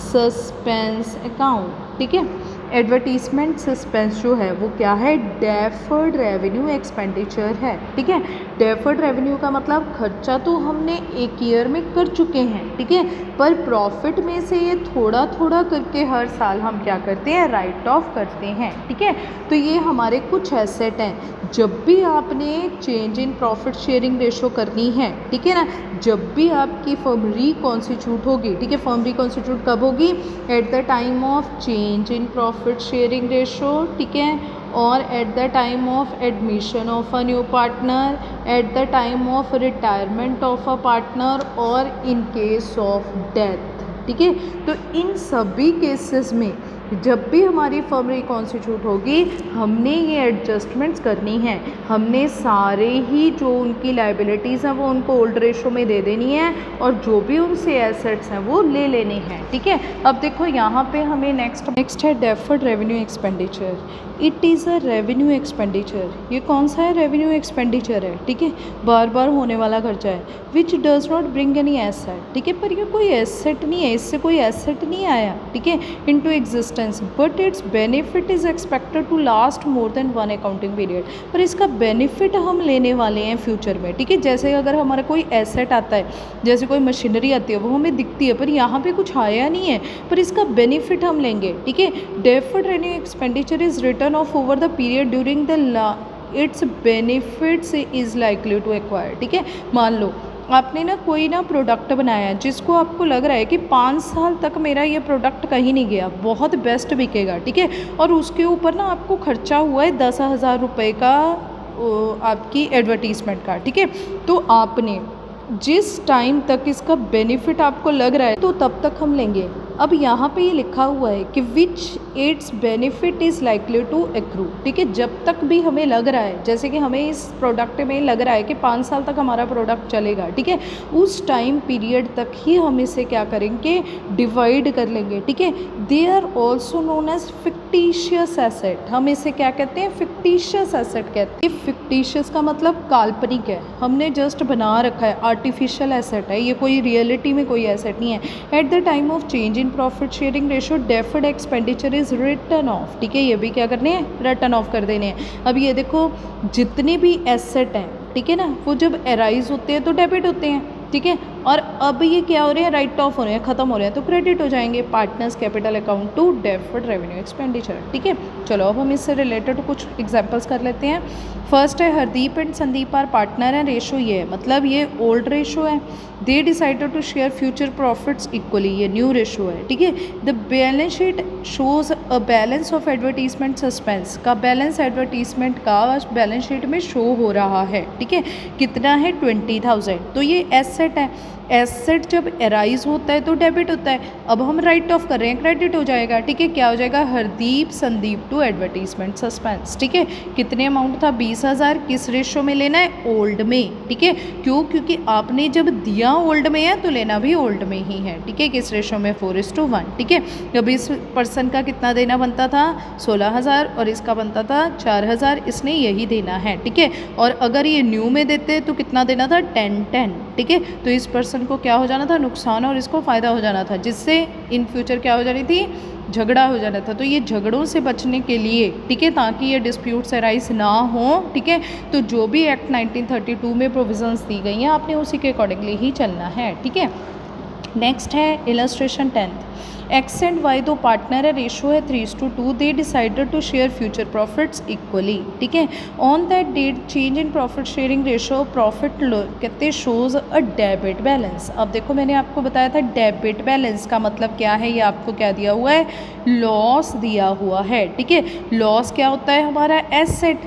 सस्पेंस अकाउंट। ठीक है, एडवर्टीजमेंट सस्पेंस जो है वो क्या है, डेफर्ड रेवेन्यू एक्सपेंडिचर है। ठीक है, डेफर्ड रेवेन्यू का मतलब खर्चा तो हमने एक ईयर में कर चुके हैं। ठीक है, पर प्रॉफिट में से ये थोड़ा थोड़ा करके हर साल हम क्या करते हैं, राइट ऑफ करते हैं। ठीक है, तो ये हमारे कुछ एसेट हैं। जब भी आपने change in profit sharing ratio करनी है, ठीक है ना, जब भी आपकी फर्म रिकॉन्स्टिट्यूट होगी, ठीक है, फर्म रिकॉन्स्टिट्यूट कब होगी, at the time of change in profit sharing ratio. ठीक है, और at the time of admission of a new partner, at the time of retirement of a partner, और इन केस ऑफ डेथ। ठीक है, तो इन सभी केसेस में जब भी हमारी फर्म रिकॉन्स्टिट्यूट होगी, हमने ये एडजस्टमेंट्स करनी है। हमने सारे ही जो उनकी लाइबिलिटीज़ हैं वो उनको ओल्ड रेशो में दे देनी है, और जो भी उनसे एसेट्स हैं वो ले लेने हैं। ठीक है, अब देखो यहाँ पे हमें नेक्स्ट है deferred revenue expenditure. It is a revenue expenditure. ये कौन सा है, रेवेन्यू एक्सपेंडिचर है। ठीक है, बार बार होने वाला खर्चा है। Which does not bring any asset. ठीक है, पर ये कोई एसेट नहीं है, इससे कोई एसेट नहीं आया। ठीक है, into existence, but its benefit is expected to last more than one accounting period. पर इसका बेनिफिट हम लेने वाले हैं फ्यूचर में। ठीक है, जैसे अगर हमारा कोई एसेट आता है, जैसे कोई मशीनरी आती है, वो हमें दिखती है पर यहाँ पे कुछ आया नहीं है, पर इसका बेनिफिट हम लेंगे। ठीक है, deferred revenue expenditure is return of over the period during the its benefits is likely to acquire. ठीक है, मान लो आपने ना कोई ना प्रोडक्ट बनाया है जिसको आपको लग रहा है कि 5 साल तक मेरा ये प्रोडक्ट कहीं नहीं गया, बहुत बेस्ट बिकेगा। ठीक है, और उसके ऊपर ना आपको खर्चा हुआ है 10,000 रुपये का आपकी एडवर्टीज़मेंट का। ठीक है, तो आपने जिस टाइम तक इसका बेनिफिट आपको लग रहा है तो तब तक हम लेंगे। अब यहाँ पे ये लिखा हुआ है कि which its benefit is likely to accrue. ठीक है, जब तक भी हमें लग रहा है, जैसे कि हमें इस प्रोडक्ट में लग रहा है कि 5 साल तक हमारा प्रोडक्ट चलेगा, ठीक है, उस टाइम पीरियड तक ही हम इसे क्या करेंगे, डिवाइड कर लेंगे। ठीक है, they are also known as fictitious asset. हम इसे क्या कहते हैं, फिक्टिशियस एसेट कहते हैं। फिक्टिशियस का मतलब काल्पनिक है, हमने जस्ट बना रखा है, आर्टिफिशियल एसेट है, ये कोई रियलिटी में कोई एसेट नहीं है। At the time of change in profit sharing ratio deferred expenditure is return of. ठीक है, ये भी क्या करने हैं, रिटर्न ऑफ कर देने हैं। अब ये देखो जितने भी एसेट हैं, ठीक है ना, वो जब एराइज होते हैं तो डेबिट होते हैं। ठीक है, और अब ये क्या हो रहे हैं, राइट ऑफ हो रहे हैं, ख़त्म हो रहे हैं, तो क्रेडिट हो जाएंगे। Partners capital account to deferred revenue expenditure. ठीक है, चलो अब हम इससे रिलेटेड कुछ एग्जांपल्स कर लेते हैं। फर्स्ट है Hardeep and Sandeep are partner हैं, रेशो ये है, मतलब ये ओल्ड रेशो है। They decided to share future profits equally, ये न्यू रेशो है। ठीक है, the balance sheet shows a balance of advertisement suspense का बैलेंस एडवर्टीजमेंट का बैलेंस शीट में शो हो रहा है। ठीक है, कितना है, 20,000। तो ये एसेट है, एसेट जब एराइज होता है तो डेबिट होता है। अब हम राइट ऑफ कर रहे हैं, क्रेडिट हो जाएगा। ठीक है, क्या हो जाएगा, Hardeep Sandeep to advertisement suspense. ठीक है, कितने अमाउंट था, 20,000। किस रेशो में लेना है, ओल्ड में। ठीक है, क्यों, क्योंकि आपने जब दिया ओल्ड में है तो लेना भी ओल्ड में ही है। ठीक है, किस रेशो में, 4:1। ठीक है, जब इस पर्सन का कितना देना बनता था, 16,000, और इसका बनता था 4,000, इसने यही देना है। ठीक है, और अगर ये न्यू में देते तो कितना देना था, 10-10। ठीक है, तो इस पर्सन को क्या हो जाना था, नुकसान, और इसको फ़ायदा हो जाना था, जिससे इन फ्यूचर क्या हो जानी थी, झगड़ा हो जाना था। तो ये झगड़ों से बचने के लिए, ठीक है, ताकि ये डिस्प्यूट्स अराइज ना हो, ठीक है, तो जो भी एक्ट 1932 में प्रोविजंस दी गई हैं आपने उसी के अकॉर्डिंगली ही चलना है। ठीक है, नेक्स्ट है illustration 10th, X and Y दो पार्टनर है, रेशो है 3:2, they decided to share future profits equally, ठीक है। On that date change in profit sharing ratio profit कहते शोज अ डेबिट बैलेंस। अब देखो मैंने आपको बताया था डेबिट बैलेंस का मतलब क्या है, ये आपको क्या दिया हुआ है, लॉस दिया हुआ है, ठीक है। लॉस क्या होता है हमारा, एसेट,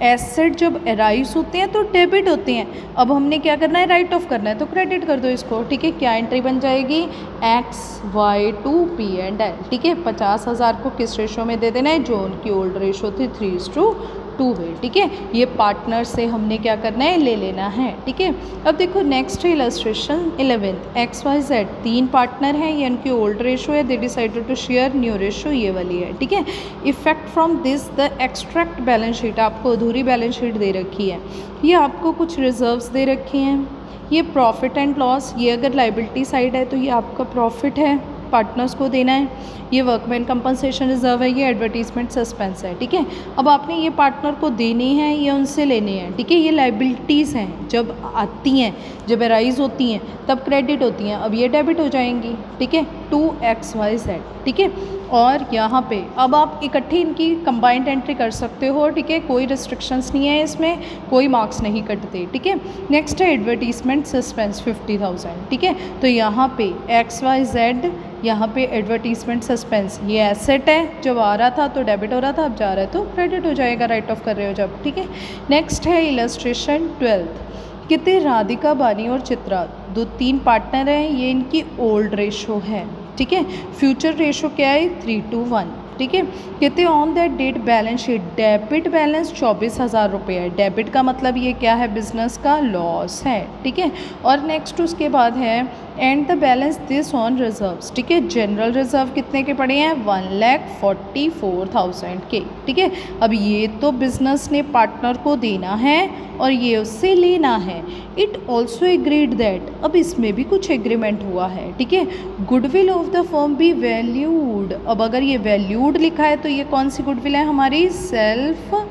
एसेट जब अराइज होते हैं तो डेबिट होते हैं। अब हमने क्या करना है, राइट ऑफ करना है, तो क्रेडिट कर दो इसको, ठीक है। क्या एंट्री बन जाएगी, XY2P&L, ठीक है। 50,000 को किस रेशो में दे देना है, जो उनकी ओल्ड रेशो थी 3:2 है, ठीक है। ये पार्टनर से हमने क्या करना है, ले लेना है, ठीक है। अब देखो नेक्स्ट इलस्ट्रेशन 11th, XYZ तीन पार्टनर हैं, ये उनकी ओल्ड रेशो है, they decided to share new ratio, ये वाली है, ठीक है। Effect from this the extract balance sheet, आपको अधूरी बैलेंस शीट दे रखी है, ये आपको कुछ रिजर्व्स दे रखी हैं, ये प्रॉफिट एंड लॉस, ये अगर लाइबिलिटी साइड है तो ये आपका प्रॉफिट है, पार्टनर्स को देना है, ये वर्कमैन कंपनसेशन रिजर्व है, ये एडवर्टीजमेंट सस्पेंस है, ठीक है। अब आपने ये पार्टनर को देनी है, ये उनसे लेनी है, ठीक है। ये लाइबिलिटीज़ हैं, जब आती हैं, जब अराइज होती हैं तब क्रेडिट होती हैं, अब ये डेबिट हो जाएंगी, ठीक है, 2XYZ, ठीक है। और यहाँ पे अब आप इकट्ठी इनकी कंबाइंड एंट्री कर सकते हो, ठीक है, कोई रिस्ट्रिक्शंस नहीं है इसमें, कोई मार्क्स नहीं कटते, ठीक है। नेक्स्ट है एडवर्टीजमेंट सस्पेंस 50,000, ठीक है। तो यहाँ पे XYZ, यहाँ पे एडवर्टीजमेंट सस्पेंस, ये एसेट है, जब आ रहा था तो डेबिट हो रहा था, अब जा रहा है तो क्रेडिट हो जाएगा, राइट ऑफ कर रहे हो जब, ठीक है। नेक्स्ट है इलस्ट्रेशन 12th, कितने राधिका, बानी और चित्रा दो तीन पार्टनर हैं, ये इनकी ओल्ड रेशो है, ठीक है। फ्यूचर रेशो क्या है, 3:1, ठीक है। कहते हैं on that date balance sheet debit balance 24,000 रुपये है, डेबिट का मतलब ये क्या है, बिजनेस का लॉस है, ठीक है। और नेक्स्ट उसके बाद है and the balance this on reserves, ठीक है। जनरल रिजर्व कितने के पड़े हैं, 1,44,000 के, ठीक है। अब ये तो बिजनेस ने पार्टनर को देना है और ये उससे लेना है। इट ऑल्सो एग्रीड दैट, अब इसमें भी कुछ एग्रीमेंट हुआ है, ठीक है। Goodwill of the firm be valued, अब अगर ये वैल्यूड लिखा है तो ये कौन सी गुडविल है, हमारी सेल्फ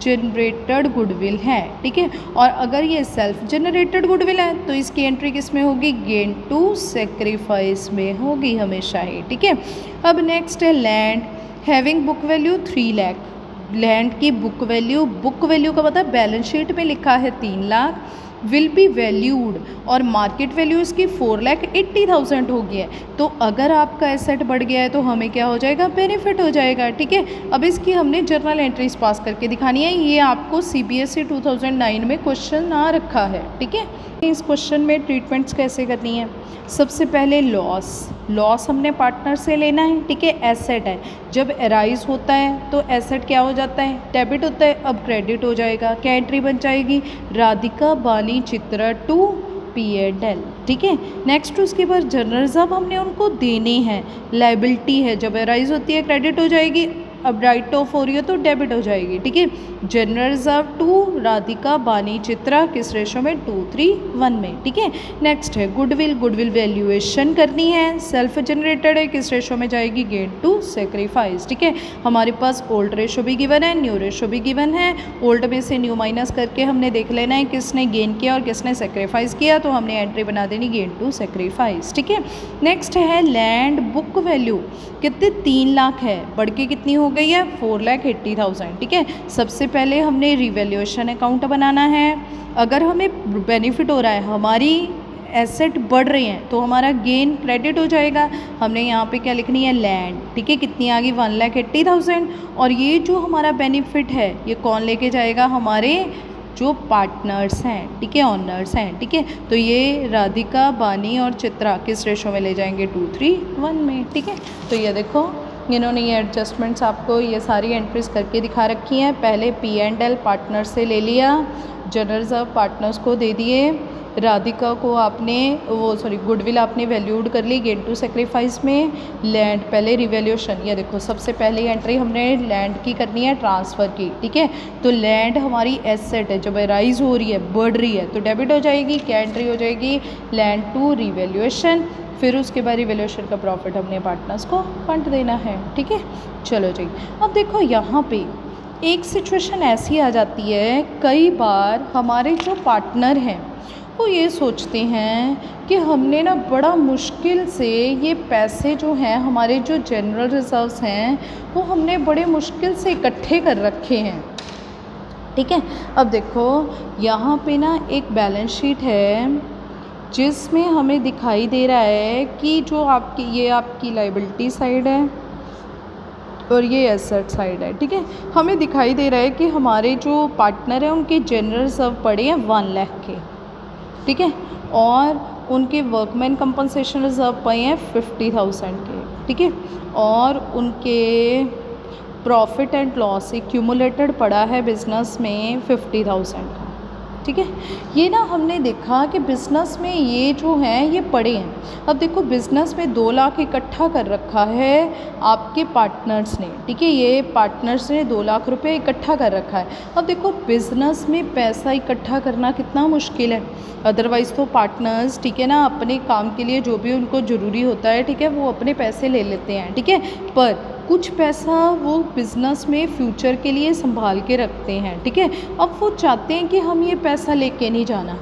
जनरेटेड गुडविल है, ठीक है। और अगर ये सेल्फ जनरेटेड गुडविल है तो इसकी एंट्री किस में होगी, गेन टू सेक्रीफाइस में होगी हमेशा ही, ठीक है। अब नेक्स्ट है land having book value 3 lakh, land की बुक वैल्यू का मतलब बैलेंस शीट में लिखा है 3 लाख, विल बी वैल्यूड और मार्केट वैल्यू इसकी 4,80,000 हो गया है। तो अगर आपका एसेट बढ़ गया है तो हमें क्या हो जाएगा, बेनिफिट हो जाएगा, ठीक है। अब इसकी हमने जर्नल एंट्रीज पास करके दिखानी है, ये आपको CBSE 2009 में क्वेश्चन आ रखा है, ठीक है। इस क्वेश्चन में ट्रीटमेंट्स कैसे करनी है, सबसे पहले लॉस हमने पार्टनर से लेना है, ठीक है। एसेट है, जब अराइज होता है तो एसेट क्या हो जाता है, डेबिट होता है, अब क्रेडिट हो जाएगा, क्या एंट्री बन जाएगी, राधिका, बानी, चित्रा 2P&L, ठीक है। नेक्स्ट उसके बाद जनरल रिजर्व हमने उनको देने हैं, लाइबिलिटी है, जब अराइज होती है क्रेडिट हो जाएगी, अब राइट ऑफ हो रही है तो डेबिट हो जाएगी, ठीक है। जनरल रिजर्व 2 राधिका, बानी, चित्रा किस रेशो में, 2:1 में, ठीक है। नेक्स्ट है गुडविल वैल्यूएशन करनी है, सेल्फ जनरेटेड है, किस रेशो में जाएगी, गेन टू सेक्रीफाइस, ठीक है। हमारे पास ओल्ड रेशो भी गिवन है, न्यू रेशो भी गिवन है, ओल्ड में से न्यू माइनस करके हमने देख लेना है किसने गेन किया और किसने सेक्रीफाइस किया, तो हमने एंट्री बना देनी गेन टू सेक्रीफाइस, ठीक है। नेक्स्ट है लैंड बुक वैल्यू, कितने 3 लाख है, बढ़ के कितनी हो गई है, 4,80,000, ठीक है। सबसे पहले हमने रिवैल्यूएशन अकाउंट बनाना है, अगर हमें बेनिफिट हो रहा है, हमारी एसेट बढ़ रही हैं तो हमारा गेन क्रेडिट हो जाएगा, हमने यहाँ पे क्या लिखनी है, लैंड, ठीक है। कितनी आ गई, 1,80,000, और ये जो हमारा बेनिफिट है ये कौन लेके जाएगा, हमारे जो पार्टनर्स हैं, ठीक है, ऑनर्स हैं, ठीक है। तो ये राधिका, बानी और चित्रा किस रेशो में ले जाएंगे, 2:1 में, ठीक है। तो ये देखो इन्होंने ये एडजस्टमेंट्स आपको ये सारी एंट्रीज करके दिखा रखी हैं। पहले P&L पार्टनर से ले लिया, जनरल रिजर्व पार्टनर्स को दे दिए, राधिका को आपने गुडविल आपने वैल्यूड कर ली गेन टू सेक्रीफाइस में, लैंड पहले रिवैल्यूएशन, ये देखो सबसे पहली एंट्री हमने लैंड की करनी है, ट्रांसफ़र की, ठीक है। तो लैंड हमारी एसेट है, जब राइज हो रही है, बढ़ रही है तो डेबिट हो जाएगी, क्या एंट्री हो जाएगी, लैंड टू रिवैल्यूएशन, फिर उसके बाद रिवैल्यूएशन का प्रॉफिट हमने पार्टनर्स को फंड देना है, ठीक है। चलो जी, अब देखो यहाँ पे एक सिचुएशन ऐसी आ जाती है, कई बार हमारे जो पार्टनर हैं वो ये सोचते हैं कि हमने ना बड़ा मुश्किल से ये पैसे जो हैं हमारे जो जनरल रिजर्व्स हैं वो हमने बड़े मुश्किल से इकट्ठे कर रखे हैं। ठीक है, अब देखो यहाँ पे ना एक बैलेंस शीट है जिसमें हमें दिखाई दे रहा है कि जो आपकी ये आपकी लायबिलिटी साइड है और ये एसेट साइड है। ठीक है, हमें दिखाई दे रहा है कि हमारे जो पार्टनर हैं उनके जनरल रिजर्व पड़े हैं 1 लाख के। ठीक है, और उनके वर्कमैन कंपनसेशन रिजर्व पड़े हैं 50,000 के। ठीक है, और उनके प्रॉफिट एंड लॉस एक्यूमुलेटेड पड़ा है बिज़नेस में 50,000 का। ठीक है, ये ना हमने देखा कि बिज़नेस में ये जो हैं ये पड़े हैं। अब देखो बिज़नेस में 2 लाख इकट्ठा कर रखा है आपके पार्टनर्स ने। ठीक है, ये पार्टनर्स ने 2 लाख रुपए इकट्ठा कर रखा है। अब देखो बिज़नेस में पैसा इकट्ठा करना कितना मुश्किल है। अदरवाइज़ तो पार्टनर्स ठीक है ना अपने काम के लिए जो भी उनको ज़रूरी होता है ठीक है वो अपने पैसे ले लेते हैं। ठीक है, पर कुछ पैसा वो बिज़नेस में फ्यूचर के लिए संभाल के रखते हैं। ठीक है, अब वो चाहते हैं कि हम ये पैसा लेके नहीं जाना।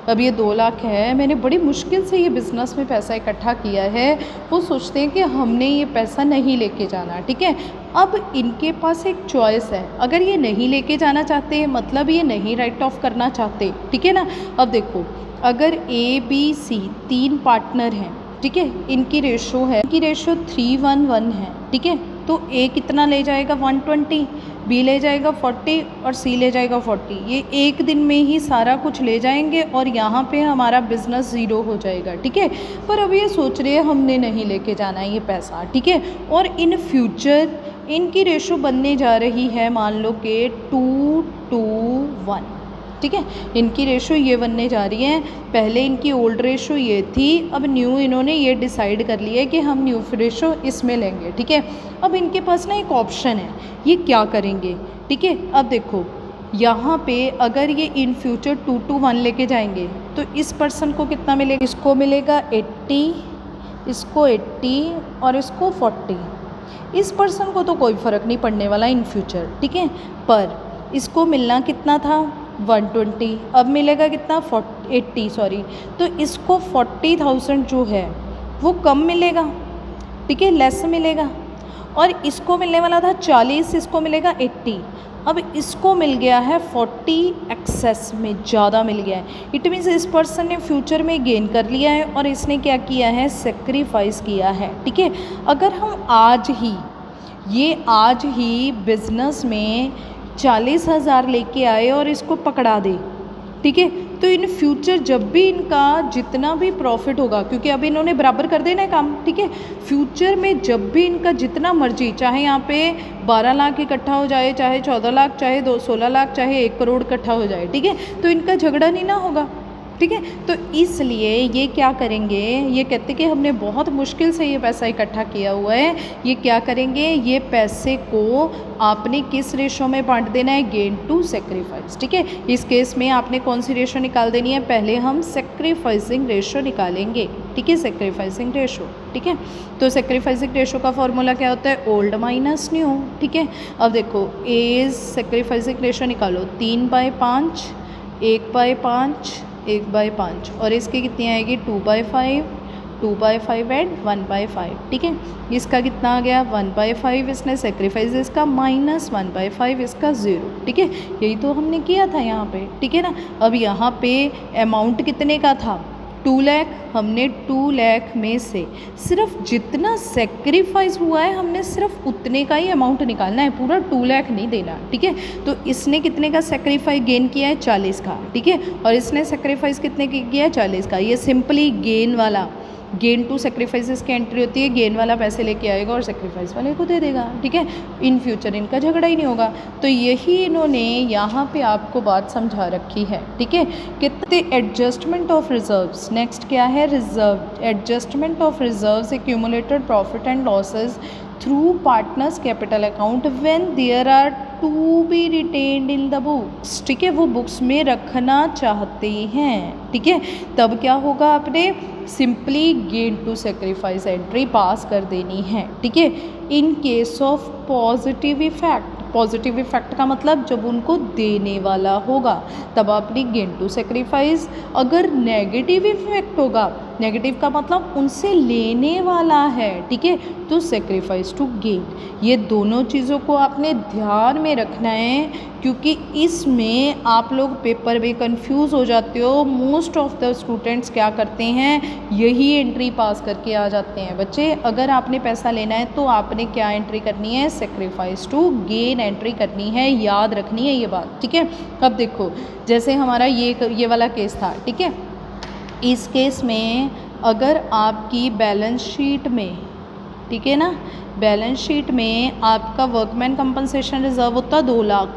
अब ये 2 लाख है, मैंने बड़ी मुश्किल से ये बिज़नेस में पैसा इकट्ठा किया है, वो सोचते हैं कि हमने ये पैसा नहीं लेके जाना। ठीक है, अब इनके पास एक चॉइस है, अगर ये नहीं लेके जाना चाहते मतलब ये नहीं राइट ऑफ करना चाहते। ठीक है ना, अब देखो अगर ABC 3 पार्टनर हैं ठीक है, इनकी रेशो 3:1 है। ठीक है, तो A कितना ले जाएगा 120, B ले जाएगा 40 और C ले जाएगा 40। ये एक दिन में ही सारा कुछ ले जाएंगे और यहाँ पे हमारा बिज़नेस ज़ीरो हो जाएगा। ठीक है, पर अब ये सोच रहे हैं हमने नहीं लेके जाना है ये पैसा। ठीक है, और इन फ्यूचर इनकी रेशो बनने जा रही है मान लो कि 2:1। ठीक है, इनकी रेशो ये बनने जा रही है। पहले इनकी ओल्ड रेशो ये थी, अब न्यू इन्होंने ये डिसाइड कर लिया है कि हम न्यू रेशो इसमें लेंगे। ठीक है, अब इनके पास ना एक ऑप्शन है, ये क्या करेंगे। ठीक है, अब देखो यहाँ पे अगर ये इन फ्यूचर 2:1 लेके जाएंगे तो इस पर्सन को कितना मिलेगा, इसको मिलेगा 80, इसको 80 और इसको 40। इस पर्सन को तो कोई फ़र्क नहीं पड़ने वाला इन फ्यूचर। ठीक है, पर इसको मिलना कितना था 120, अब मिलेगा कितना 80 सॉरी, तो इसको 40,000 जो है वो कम मिलेगा। ठीक है, लेस मिलेगा, और इसको मिलने वाला था 40, इसको मिलेगा 80। अब इसको मिल गया है 40 एक्सेस में, ज़्यादा मिल गया है। इट मीन्स इस पर्सन ने फ्यूचर में गेन कर लिया है और इसने क्या किया है सेक्रीफाइस किया है। ठीक है, अगर हम आज ही बिज़नेस में 40,000 लेके आए और इसको पकड़ा दे। ठीक है, तो इन फ्यूचर जब भी इनका जितना भी प्रॉफिट होगा, क्योंकि अभी इन्होंने बराबर कर देना है काम। ठीक है, फ्यूचर में जब भी इनका जितना मर्जी, चाहे यहाँ पे 12 लाख इकट्ठा हो जाए, चाहे 14 लाख, चाहे 16 लाख, चाहे 1 करोड़ इकट्ठा हो जाए। ठीक है, तो इनका झगड़ा नहीं ना होगा। ठीक है, तो इसलिए ये क्या करेंगे, ये कहते कि हमने बहुत मुश्किल से ये पैसा इकट्ठा किया हुआ है, ये क्या करेंगे, ये पैसे को आपने किस रेशो में बांट देना है, गेन टू सेक्रीफाइस। ठीक है, इस केस में आपने कौन सी रेशो निकाल देनी है, पहले हम सेक्रीफाइसिंग रेशो निकालेंगे। ठीक है, सेक्रीफाइसिंग रेशो। ठीक है, तो सेक्रीफाइसिंग रेशो का फॉर्मूला क्या होता है, ओल्ड माइनस न्यू। ठीक है, अब देखो एज सेक्रीफाइसिंग रेशो निकालो 3/5, 1/5, 1/5, और इसकी कितनी आएगी 2/5, 2/5 एंड 1/5। ठीक है, इसका कितना आ गया 1/5, इसने सेक्रीफाइस इसका माइनस 1/5 इसका 0। ठीक है, यही तो हमने किया था यहाँ पे। ठीक है ना, अब यहाँ पे अमाउंट कितने का था 2 लाख, हमने 2 लाख में से सिर्फ जितना सेक्रीफाइस हुआ है हमने सिर्फ उतने का ही अमाउंट निकालना है, पूरा 2 लाख नहीं देना। ठीक है, तो इसने कितने का सेक्रीफाइस गेन किया है 40 का। ठीक है, और इसने सेक्रीफाइस कितने की किया है 40 का। ये सिंपली गेन वाला, गेन टू सेक्रीफाइसेस की एंट्री होती है, गेन वाला पैसे लेके आएगा और सेक्रीफाइस वाले को दे देगा। ठीक है, इन फ्यूचर इनका झगड़ा ही नहीं होगा। तो यही इन्होंने यहाँ पे आपको बात समझा रखी है। ठीक है, कितने एडजस्टमेंट ऑफ रिजर्व्स, नेक्स्ट क्या है reserve, adjustment of reserves accumulated profit and losses through partners capital account when there are to be retained in the books. ठीक है, वो बुक्स में रखना चाहते हैं। ठीक है, तब क्या होगा, आपने simply gain to sacrifice entry pass कर देनी है। ठीक है, in case of positive effect, positive effect का मतलब जब उनको देने वाला होगा तब आपने गेन टू सेक्रीफाइस। अगर नेगेटिव इफेक्ट होगा, नेगेटिव का मतलब उनसे लेने वाला है, ठीक है, तो सेक्रीफाइस टू गेन। ये दोनों चीज़ों को आपने ध्यान में रखना है क्योंकि इसमें आप लोग पेपर में कंफ्यूज हो जाते हो। मोस्ट ऑफ द स्टूडेंट्स क्या करते हैं, यही एंट्री पास करके आ जाते हैं। बच्चे अगर आपने पैसा लेना है तो आपने क्या एंट्री करनी है, सेक्रीफाइस टू गेन एंट्री करनी है, याद रखनी है ये बात, ठीक है। अब देखो जैसे हमारा ये वाला केस था, ठीक है, इस केस में अगर आपकी बैलेंस शीट में, ठीक है ना, बैलेंस शीट में आपका वर्कमैन कंपनसेशन रिजर्व होता 2 लाख,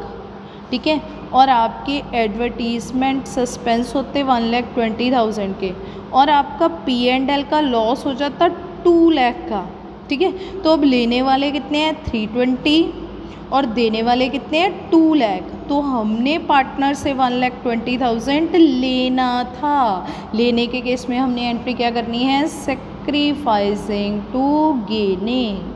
ठीक है, और आपके एडवर्टीजमेंट सस्पेंस होते 1,20,000 के, और आपका P&L का लॉस हो जाता 2 लाख का, ठीक है। तो अब लेने वाले कितने हैं, 320, और देने वाले कितने हैं, 2 लाख। तो हमने पार्टनर से 1,20,000 लेना था। लेने के केस में हमने एंट्री क्या करनी है, सेक्रीफाइसिंग टू गेनिंग।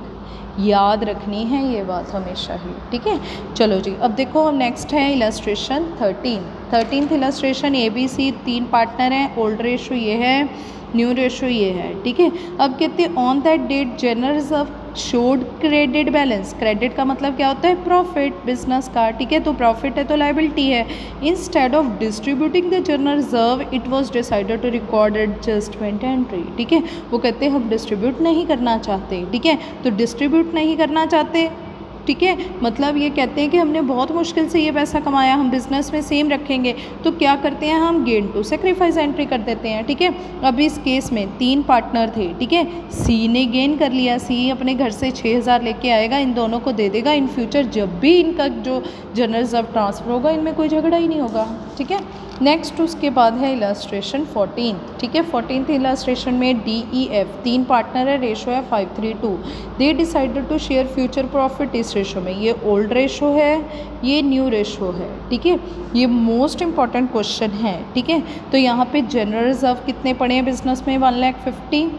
याद रखनी है ये बात हमेशा ही, ठीक है। चलो जी, अब देखो अब नेक्स्ट है illustration 13th illustration. ABC 3 partner हैं, ओल्ड रेशो ये है, न्यू रेशो ये है, ठीक है। अब कहते हैं on that date general reserve showed credit balance. Credit का मतलब क्या होता है, प्रॉफिट बिजनेस का, ठीक है, तो प्रॉफिट है तो लायबिलिटी है। Instead of distributing the general reserve it was decided to record adjustment entry, ठीक है। वो कहते हैं हम डिस्ट्रीब्यूट नहीं करना चाहते, ठीक है, तो डिस्ट्रीब्यूट नहीं करना चाहते, ठीक है, मतलब ये कहते हैं कि हमने बहुत मुश्किल से ये पैसा कमाया, हम बिजनेस में सेम रखेंगे, तो क्या करते हैं, हम गेन टू सेक्रीफाइस एंट्री कर देते हैं, ठीक है। अब इस केस में 3 पार्टनर थे, ठीक है, सी ने गेन कर लिया, सी अपने घर से 6,000 लेके आएगा, इन दोनों को दे देगा। इन फ्यूचर जब भी इनका जो जनरल रिजर्व ट्रांसफर होगा इनमें कोई झगड़ा ही नहीं होगा, ठीक है। नेक्स्ट उसके बाद है इलस्ट्रेशन 14, ठीक है। 14th इलस्ट्रेशन में DEF 3 पार्टनर है, रेशो है 5:3:2। They decided to share future profit इस रेशो में। ये ओल्ड रेशो है, ये न्यू रेशो है, ठीक है। ये मोस्ट इंपॉर्टेंट क्वेश्चन है, ठीक है। तो यहाँ पे जनरल रिजर्व कितने पड़े हैं बिजनेस में, 1,50,000।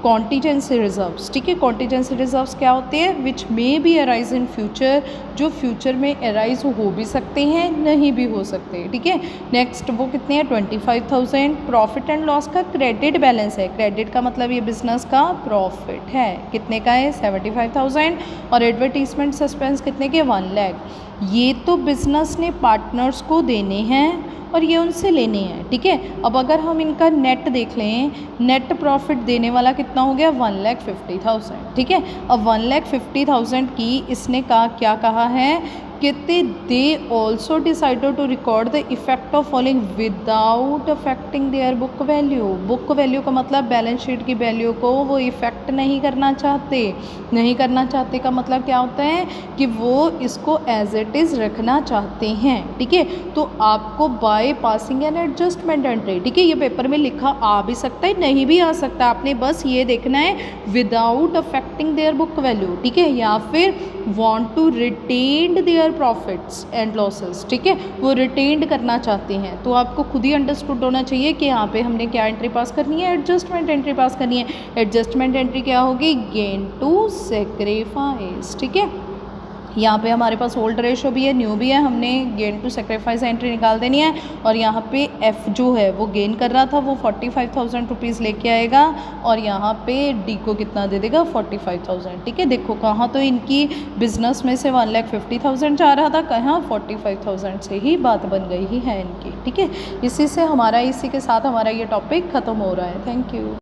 कॉन्टीजेंसी रिजर्व्स, ठीक है, कॉन्टीजेंसी रिजर्व्स क्या होते हैं, which may be arise in future, जो फ्यूचर में अराइज हो भी सकते हैं, नहीं भी हो सकते, ठीक है। नेक्स्ट वो कितने हैं, 25,000। प्रॉफिट एंड लॉस का क्रेडिट बैलेंस है, क्रेडिट का मतलब ये बिजनेस का प्रॉफिट है, कितने का है, 75,000। और एडवर्टीजमेंट सस्पेंस कितने के, 1 लाख। ये तो बिजनेस ने पार्टनर्स को देने हैं और ये उनसे लेने हैं, ठीक है। अब अगर हम इनका नेट देख लें, नेट प्रॉफिट देने वाला कितना हो गया, 1,50,000, ठीक है। अब 1,50,000 की इसने क्या कहा है, कहते they also decided to record the effect of following without affecting their book value. Book value का मतलब बैलेंस शीट की वैल्यू को वो इफेक्ट नहीं करना चाहते। नहीं करना चाहते का मतलब क्या होता है कि वो इसको एज इट इज़ रखना चाहते हैं, ठीक है। तो आपको by passing an adjustment entry, ठीक है, ये पेपर में लिखा आ भी सकता है, नहीं भी आ सकता, आपने बस ये देखना है without affecting their book value, ठीक है, या फिर want to retain their profits and losses, ठीक है, वो रिटेन्ड करना चाहते हैं। तो आपको खुद ही अंडरस्टूड होना चाहिए कि यहाँ पे हमने क्या एंट्री पास करनी है, एडजस्टमेंट एंट्री पास करनी है। एडजस्टमेंट एंट्री क्या होगी, गेन टू सेक्रीफाइस, ठीक है। यहाँ पे हमारे पास ओल्ड रेशो भी है, न्यू भी है, हमने गेन टू सेक्रीफाइस एंट्री निकाल देनी है। और यहाँ पे एफ जो है वो गेन कर रहा था, वो 45,000 रुपीज़ लेके आएगा, और यहाँ पे डी को कितना दे देगा, 45,000, ठीक है। देखो कहाँ तो इनकी बिजनेस में से 1,50,000 जा रहा था, कहाँ 45,000 से ही बात बन गई ही है इनकी, ठीक है। इसी के साथ हमारा ये टॉपिक ख़त्म हो रहा है। Thank you.